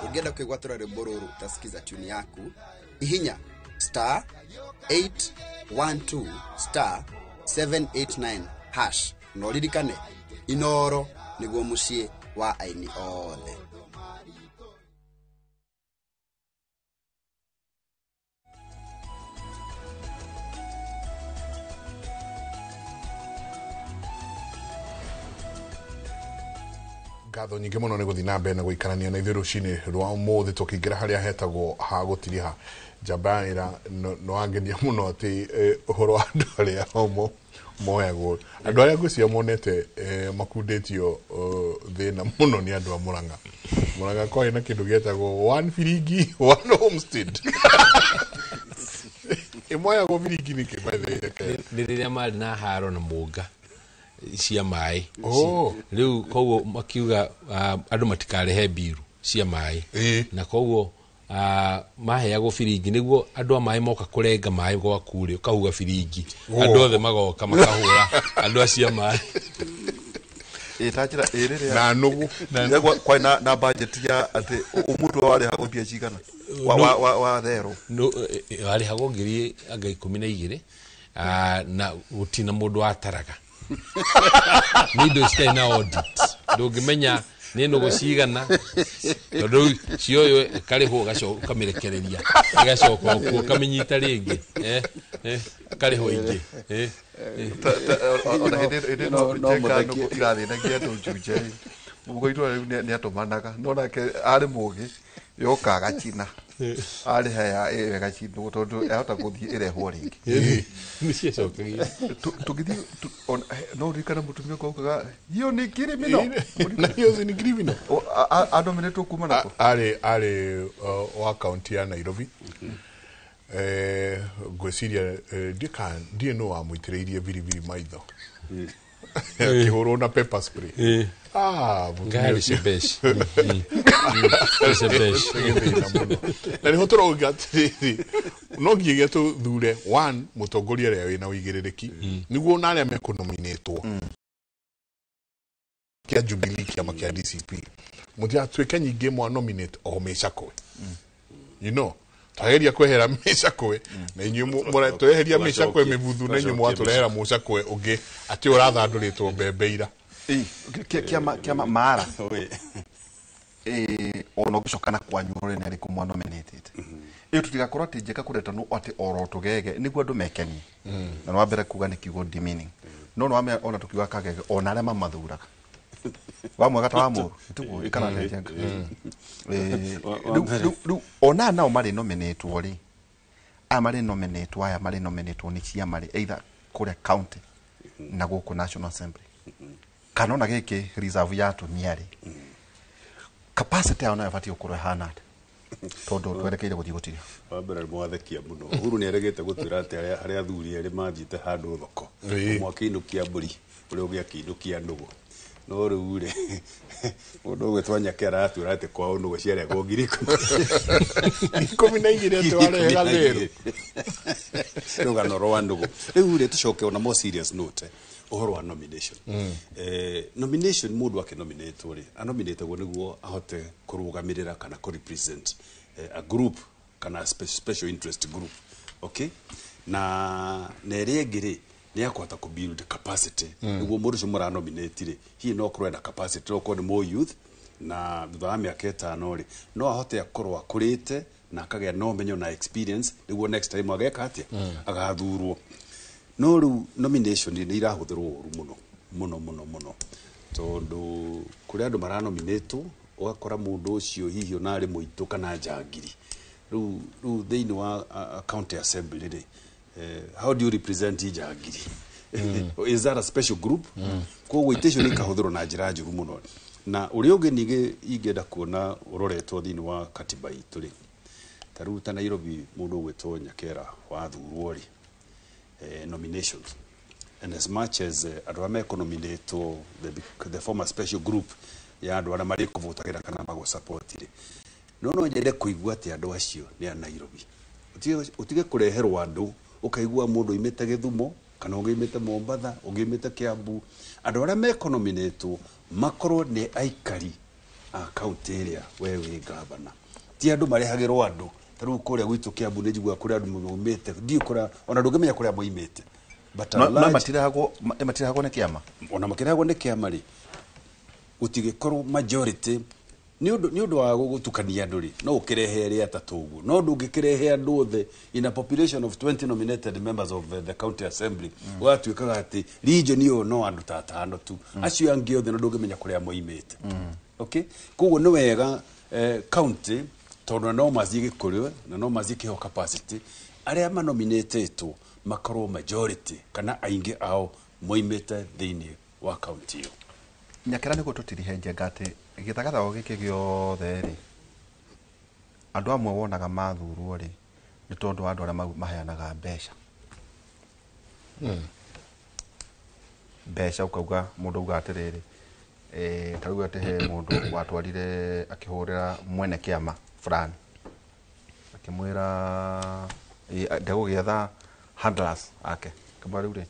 Ukienda kuigwatura rwimbo ruru utasikiza tune yaku ihinya *812*789# no ririkane Inoro niguo mucii wa aini othe. Ngatho nyingĩ mũno nĩ gũthiĩ na mbere na gũikarania na ithuĩ rũcinĩ rwa ũmũthĩ tũkĩingĩra harĩa hetagwo ha gũtiriha. Njambanĩra nĩ wangenia mũno atĩ ũhoro wa andũ arĩa moyagwo. Andũ arĩa ngwĩciria monete makundĩtio thĩna mũno nĩ andũ a Mũrang'a. Mũrang'a kwa na kĩndũ gĩetagwo one firingi one homestead. Imoya go biringi niki baithe. Nĩ rĩrĩa marĩ na haro na mũnga cia maĩ. Oh. Rĩu koguo makiuga andũ matikarehe biru cia maĩ. Na koguo maheagwo biringi nĩguo andũ a maĩ moka kũrenga maĩ gwaku rĩ ũkahuga biringi. Andũ othe magoka makahũra andũ acia maĩ. Itajira ĩrĩrĩa na nugu kwa na budget ya ati umutu wale hago pia chikana wa thero no wale hago ngiri anga 12 na gutina mundu ataraga ni ndo stay na audit ndungimenya ni nugu cigana tondu cioyo kariho gacoka kamirekereria igacoka ku kaminyita ringi kariho ingi ona hede no cheka no irathi na kia tujuje mugoitwa ni atomanaga no nake ari mugi yokaga china ari haya wega chino tondu ehota guthii irehwo ringi ni ciocokagia tugithi no rikana mutumia kwa hiyo ni kiri mino na hiyo ni kiri mino adominate kuma nako ari wa county ya Nairobi gweciria ndie no amwitireirie biribiri maitho kihoro na pepper spray ngari shebesh na ni hotoro ugatiri no ngiye tu thure one mutongoria ria wina uigiririki niguo na aria mekonominetwo kia Jubilee kia makia DCP mutia tweke nyingi mwa nominate o mecakwe you know tageria kwehera mecakwe na inyu mura tweheria mecakwe mibuthu na inyu mwaturehera mucakwe ungi ati urathanduritwo mbembeira kiama mara ono gucokana kwa nyure ni ariku mwa nominated tutigakorwo ati njeka kureta no ati oro tugege niguo andu mekenie na no ambere kuga ni kiugo demeaning no ame ona tukiuga kagege ona aria mamathuraga wamwe gata wa muru tugo ikana ndenga ona nao mari nominate ori amari nominate aya mari nominate ni cia mari either kure county na guku National Assembly kanona giki reserve ya tuniari capacity ona yabati ukurwe hanat tondu twerekeire guthigutiria wambere mwathekia muno Uhuru ni aregete gutwira ati aria athuri eri mathite handu thoko mwakiinukia mburi uria ugiakiinukia ndugu no riu ri mundu gwetwanya kera atwira ati kwao ndugu ciaria go ngiri 12 ati warega theru rugano rwa ndugu riu ri tucoke ona more serious note uhoro wa nomination nomination mundu akinominate ri anominate go niguo ahote kurugamirira kana ku represent a group kana special interest group okay na nerengire ni akwata ku build capacity niguo mundu cio mura nominate ri hi no kurenda capacity no ko ni more youth na thutha miaka 5 ri no ahote akorwa kurite na akagea no menyo na experience niguo next time ageka atia agathurwo no ru nomination ni irahuthirwo muno tondu kuri andu maranominate ugakora mundu ucio hihi ona ari muito kana njangiri ru theini wa county assembly ri how do you represent njangiri is that a special group ko itation ikahuthirwo na njira njuru muno na uri ungi nige ingenda kuona uroretwo thiini wa katiba itu ri taruta Nairobi mundu gwetwo Nyakera wathurwo ri nominations and as much as adwame nominate the former special group ya andu ara mari kuvutagira kana mago support ri no njende kuigua ati andu acio ni a Nairobi utige kureherwo andu ukaigua mundu imete Githumo kana ungimete Mombatha ungimete Kiambu andu ara nominate makorwo ni aikari a county area wewe gavana ti andu marehagirwo andu taru kuria gwitu Kiambu ni njigua kuria andu muumete ndi kura ona ndungimenya kuria muimete but no matiragwo ne kiama ona makiragwo ne kiama ri utige korwo majority ni undu wa gutukania andu ri no ukirehe ri atatugu no ndungikirehe andu othe in a population of 20 nominated members of the county assembly watuikaga ati region yo no andu tatano tu acio angi othe no ndungimenya kuria muimete okay koguo ni wega county tondu no mathie gikurio na no mathie kiho capacity aria manominatetwo makorwo majority kana aingi ao moimete thiini wa county yo Nyakera niguo tutirihenje ngate githagatha giki giothe ri andu amwe wonaga mathurwo ri nĩ tondũ andũ arĩa maheanaga mbeca mbeca ukauga mũndũ uga atĩrĩrĩ ta rĩu atĩ he mũndũ watwarire akĩhũrĩra mwene kĩama fulani akĩmwĩra ndegũgĩetha handlers ake kama rĩu rĩ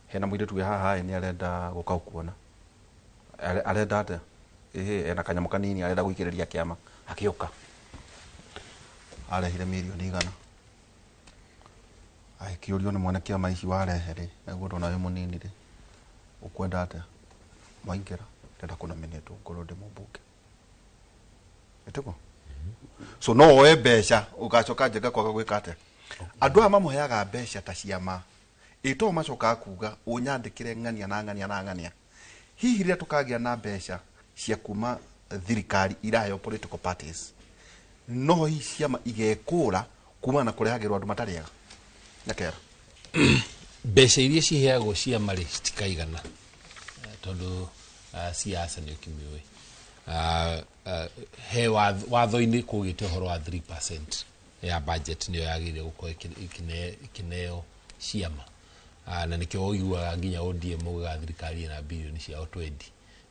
hena mũirĩtu wĩ haha nĩ arenda gũka kuona arenda atĩa ena kanyamũ kanini arenda gũikĩrĩria kĩama akĩũka arehire milioni 100 akĩũrio nĩ mwene kĩama ici warehe rĩ nĩguo ndona wĩ mũnini rĩ ukwenda atĩa Mwaingĩra ndenda kunominate ngoro ndĩ mũmbunge eteko so no oe mbeca ugacoka njenga kwaga gwĩka atĩa andũ aya mamũheaga mbeca ta ciama ito macoka kuga unyandĩkĩre ng'ania na ng'ania na ng'ania hihi rĩrĩa tũkagĩa na mbeca cia kuma thirikari irayo political parties no hi ciama igekũra kuma na kũrehagĩrwo andũ matarĩega Nyakera mbeca iria ciheagwo ciama rĩ citikaigana tondũ siasa nĩ ũkĩmĩũĩ he watho-inĩ kũgĩte ũhoro wa 3% ya budget nĩyo yagĩrĩire gũkorwo ikĩneo ciama na nĩkĩo ũiguaga nginya ODM ũgaga thirikari na bilioni ciao 20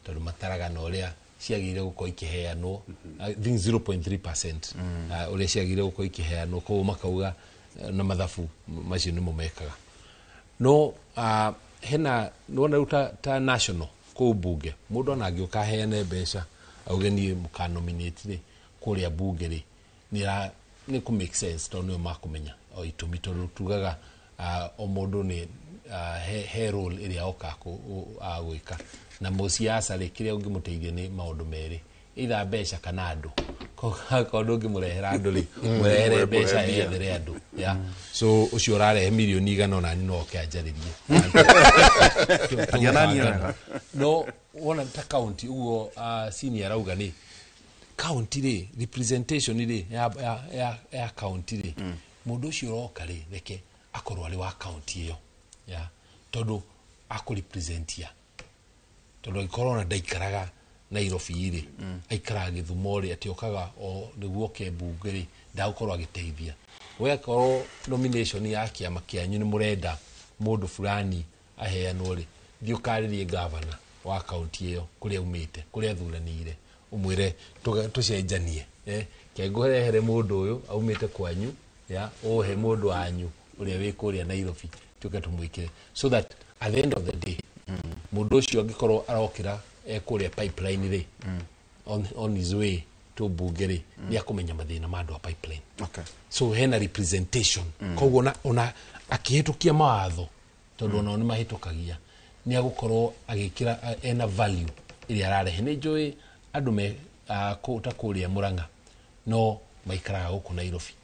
tondũ mataraga na ũrĩa ciagĩrĩire gũkorwo ikĩheanwo 0.3% ũrĩa ciagĩrĩire gũkorwo ikĩheanwo koguo makauga na mathabu macio nĩmo mekaga no hena nona ruta ta national kũ bunge mũndũ ona angĩũka heane mbeca auge niĩ mũkanominate rĩ kũrĩa bunge rĩ nĩ ku make sense tondũ nĩo makũmenya o itũmi tondũ tugaga o mũndũ nĩ he role ĩrĩa oka gwĩka na mũciaca rĩ kĩrĩa ũngĩmũteithia nĩ maũndũ merĩ either mbeca kana andũ koguo ũngĩmũrehera andũ rĩ mũrehere mbeca ethere andũ so ũcio ũrarehe milioni 100 ona ni no kĩanjarĩrie no wona ta county uguo senior arauga nĩ county rĩ representation rĩ ya county rĩ mũndũ ũcio ũroka rĩ reke akorwo arĩ wa county ĩyo tondũ akũrepresentia tondũ angĩkorwo na ndaikaraga Nairobi rĩ aikaraga Gĩthumo rĩ atĩ okaga o nĩguo kembunge rĩ ndagũkorwo agĩteithia we akorwo nomination ya kĩama kĩanyu nĩ mũrenda mũndũ fulani aheanwo rĩ thiĩ ũkarĩrie governor wa county ĩyo kũrĩa umĩte kũrĩa athuranĩire umwĩre tũcenjanie kengũrehere mũndũ ũyũ aumĩte kwanyu ũhe mũndũ wanyu ũrĩa wĩ kũrĩa Nairobi tũke tũmwĩkĩre so that at the end of the day mũndũ ũcio angĩkorwo arokĩra kũrĩa pipeline rĩ on his way to bunge rĩ nĩ akũmenya mathĩna ma andũ a pipeline so hena representation koguo ona akĩhĩtũkia mawatho tondũ ona nĩ mahĩtũkagia nĩ agũkorwo agĩkĩra ena value ĩrĩa ararehe nĩ njũĩ andũ me ta kũrĩa Murang'a no maikaraga gũkũ Nairobi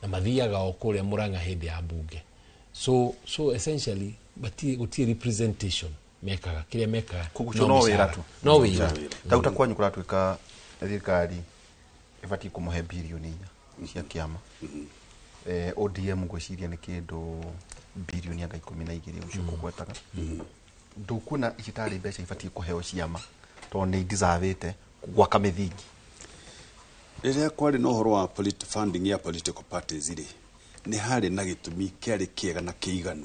na mathiaga o kũrĩa Murang'a hĩndĩ ya bunge so essentially gũtirĩ representation mekaga kĩrĩa mekaga no wĩra tu no wĩra tauta kwanyu kũratuĩka thirikari ĩbatiĩ kũmũhe bilioni 4 cia kĩama ODM ngwĩciria nĩ kĩndũ bilioni 12 ũcio kũgwetaga ndũkuona itarĩ mbeca ibatiĩ kũheo ciama tondũ nĩ deserve gwaka mĩthingi rĩrĩa kwarĩ na ũhoro wa funding ya political parties rĩ nĩ harĩ na gĩtũmi kĩarĩ kĩega na kĩiganu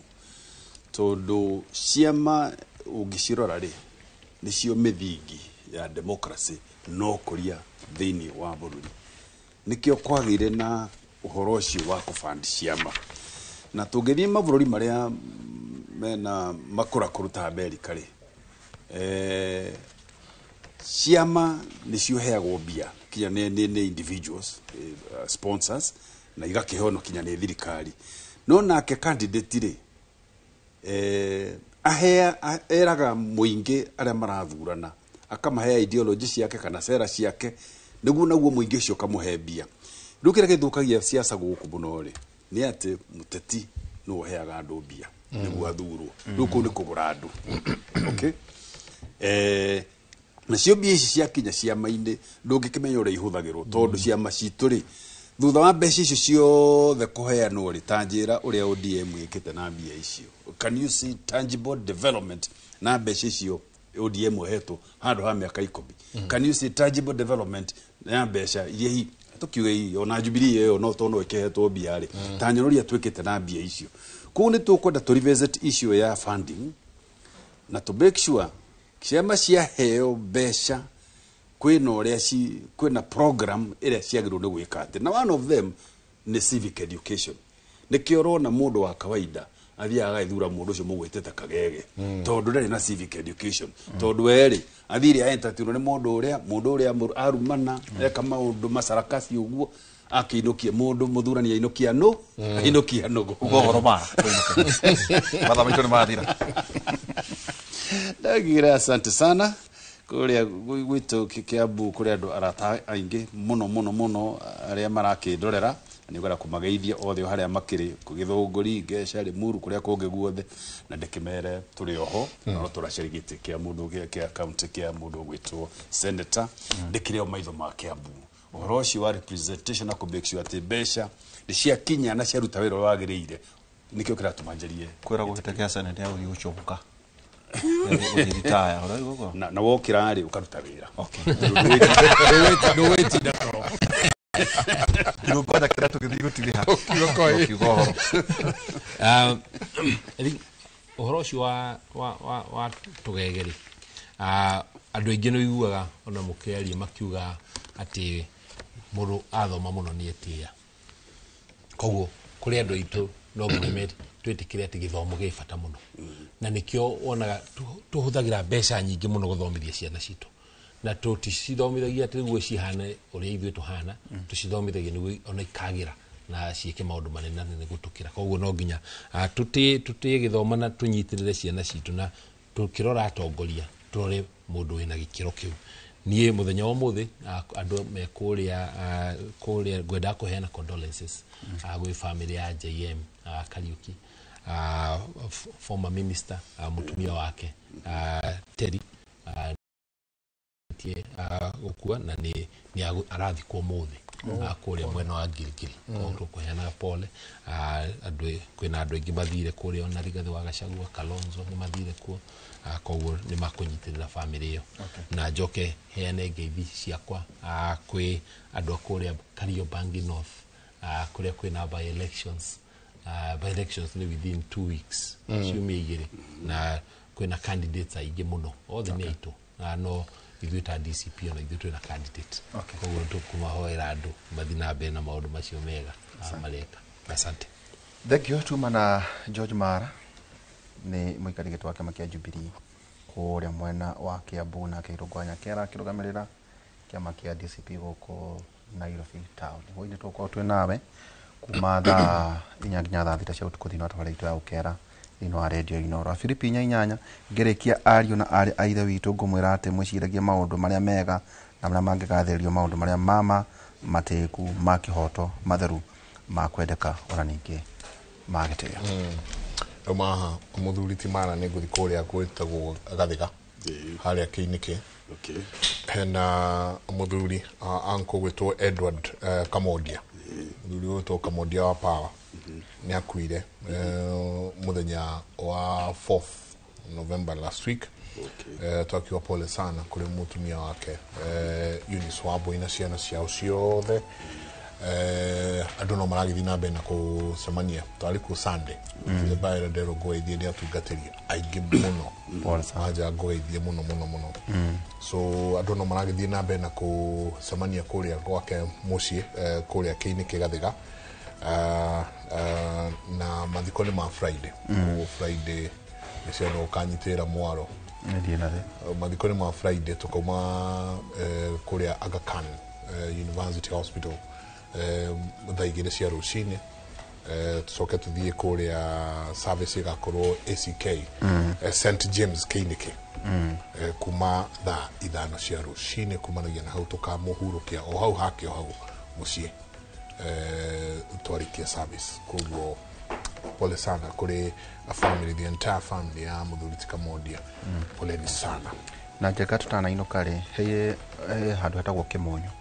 tondũ ciama ũngĩcirora rĩ nĩcio mĩthingi ya democracy no kũria thĩinĩ wa bũrũri nĩkĩo kwagĩire na ũhoro ũcio wa kũbandi ciama na tũngĩthiĩ mabũrũri marĩa mena makũrakũrũ ta Amerika rĩ ciama nĩcio heagwo mbia kinya nĩ individuals sponsors na igakĩheanwo kinya nĩ thirikari no nake candidate rĩ eraga mũingĩ arĩa marathurana akamahe ideology ciake kana sera ciake nĩguo naguo mũingĩ ũcio kamũhe mbia rĩu kĩrĩa gĩthũkagia siasa gũkũ mũno rĩ nĩ atĩ mũteti no ũheaga andũ mbia nĩguo athurwo rĩu kũu nĩ kũgũra andũ okay nacio mbia ici ciakinya ciama-inĩ ndũngĩkĩmenya ũrĩa ihũthagĩrwo tondũ ciama citũ rĩ thutha wa mbeca icio ciothe kũheanwo rĩ ta njĩra ũrĩa ODM ĩkĩte na mbia icio can you see tangible development na mbeca icio ODM hetwo handũ ha mĩaka 10 can you see tangible development na mbeca iria tukiuge ona Jubilee yo no tono ekehetwo mbia ri ta nyororia twikite na mbia icio ku ni tukwenda to revisit issue ya funding na to make sure ciama cia heo besha kwina uria kwina program iria ciagirwo ni gwika ati na one of them ni civic education nikio rona mundu wa kawaida athiaga ithura mundu ucio mugwitete kagege tondu ndari na civic education tondu eri athiri aentatino ni mundu uria arumana eka maundu masarakasi uguo akiinukia mundu muthurani ainukia no ainukia no ugoro ma mathamaito ni mathira ndagira asante sana kuria gwitu Kiambu kuria andu arata aingi muno aria marakindorera ni gwara kumageithia othe haria makiri kugithunguri Ngesha Limuru kuria kungi guothe na ndikimere turi oho no turacirigite kia mundu kia county kia mundu gwitwo senator ndikire maitho ma Kiambu oroshi wa representation na kubekishwa ati besha ni cia kinya na cia ruta wira wagirire nikio kiratumanjerie kwira gugitekea senate ya ugucoka na wokira ari ukaruta wira okay no wait ndakoro ndio kwa dakika tukithigutiria kigohoro uhoro ucio wa tugegeri andu aingi no iguaga ona mukiaria makiuga ati mundu athoma muno ni etia koguo kuri andu aitu no muhimet twetikire ati githomo gi bata muno na nikio wonaga tuhuthagira mbeca nyingi muno guthomithia ciana citu na tutithomithia ati guo cihane uria ithuĩ tuhana tucithomithia ni ona ikagira na ciike maundu manene nene gutukira koguo no nginya tuti githoma na tunyitirire ciana citu na tukirora atongoria turore mundu wina gikiro kiu nie muthenya wa muthi andu me kuria gwenda kuheana condolences gwi family ya JM Kariuki former minister mutumia wake Terry ukua na ni arathi kwa muthi kuria mwena wa Gilgil ko kuheana pole andu kwina andu ingi mathire kuria ona Rigathi wa Gachagua Kalonzo ni mathire kuo koguo ni makunyitirira family iyo na njoke heane ngeithi ciakwa kwi andu kuria Kariobangi North kuria kwina by elections ni within 2 weeks ciumia igiri na kwina candidates aingi muno othe ni aitu no ithuĩ ta DCP ona ithuĩ twĩna candidate koguo tukumahoera andu mathina mbere na maundu macio mega mareka asante thank you tuma na George Mara ni muikari gitwa kama kia Jubilee kuria mwena wa Kiambu na Kirugwanya kera kirugamirira kiama kia DCP goko Nairobi town hoine tukwa twe nawe kuma thaa inya nginya thaa thita cia utuku thina twara itu ya ukera ino wa radio Inoro Philippine nyanya ngerekia ario na ari aithe witu ngumwira ati mwiciragie maundu maria mega na maria mangigatherio maundu maria mama mateku makihoto matheru makwendeka ona ningi magiteo maha muthuri ti Mara ni nguthi kuria gwitagwo Gathiga haria Kiiniki hena muthuri anko gwitwo Edward Kamodia muthuri gwitwo Kamodia wa Power ni akuire muthenya wa 4th November last week twakiwa pole sana kuri mutumia wake Eunice Wambui na ciana ciao ciothe andu no maragithii na mbere na kucemania twari ku Sunday the bayra dero goithie ni atungatiria aingi muno aja goithie muno so andu no maragithii na mbere na kucemania kuria gwake mucii kuria Kiiniki Gathiga na mathiko ni ma Friday Friday niciano kanyitira mwaro mathiko ni ma Friday tukoma kuria Aga Khan University Hospital thaigire cia rucini tucoke tuthie kuria service igakorwo ACK St James Kiiniki kuma thaa 5 cia rucini kumanagia na hau tukamuhurukia o hau hakio hau mucii twarikia service koguo pole sana kuri a family the entire family ya muthuri ti Kamodia pole ni sana na jeka tutana ino kare heye handu hetagwo Kimonyo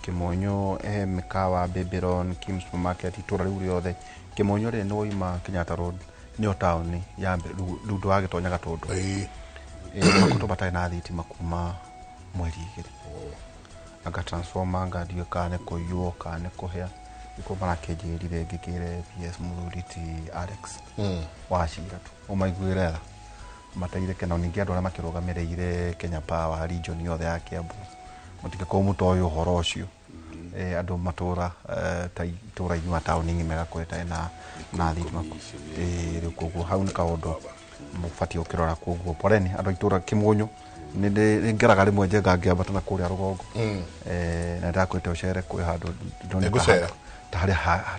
Kimonyo mikawa Babylon Kim Supermarket itura riu riothe Kimonyo ri no ima Kenyatta Road ni town ya lundu wa gitonya gatundu makuto batai na thitima kuma mweri igiri anga transformer ngadio kane koyuo kane kohea iko bana kejirire ngikire PS Mururiti Alex washira tu umaiguirera mateire kena ningi andu makirugamirire Kenya Power region yothe ya Kiambu mutike ko muto uyu horo ucio andu matura tura inwa town ningi mega kweta na thitima riu koguo hau ni kaundu mufati ukirora koguo poreni andu itura Kimunyu ninde ngeraga rimwe njenga ngiambata na kuria rugongo na ndakwete ucere kwi handu ndoneka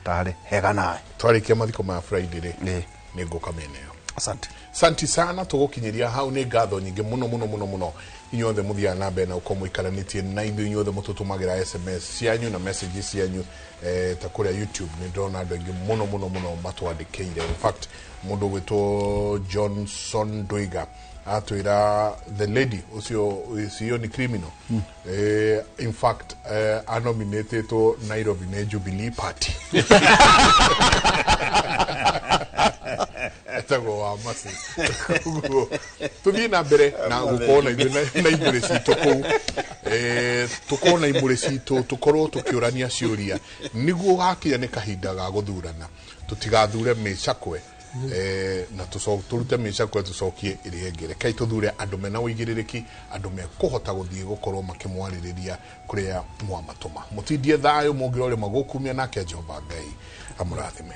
tare hega nae twarikia mathiko ma Friday ni nguka meneo. Asante sana tugukinyiria hau ni ngatho nyingi muno inyuothe muthia na mbere na uko ikaranitie na ithu inyuothe mututumagira SMS cianyu na messages cianyu ta kuria YouTube ni ndona andu aingi muno matwandikire. In fact mundu gwitwo Johnson Doiga atwira the lady ucio ni criminal in fact nominated to Nairobi na Jubilee Party etago wa masi tuthina mbere na gukona na ibure citu ku tukona ibure citu tukorwo tukiurania ciuria niguo gakinya ni kahinda ga guthurana tutigathure micakwe na turute micakwe tucokie iriengere kai tuthure andu mena uigiririki andu mekuhota guthie gukorwo makimwaririria kuria mwamatuma mutindie thayo mungirore magukumia nake Jehova Ngai amurathime.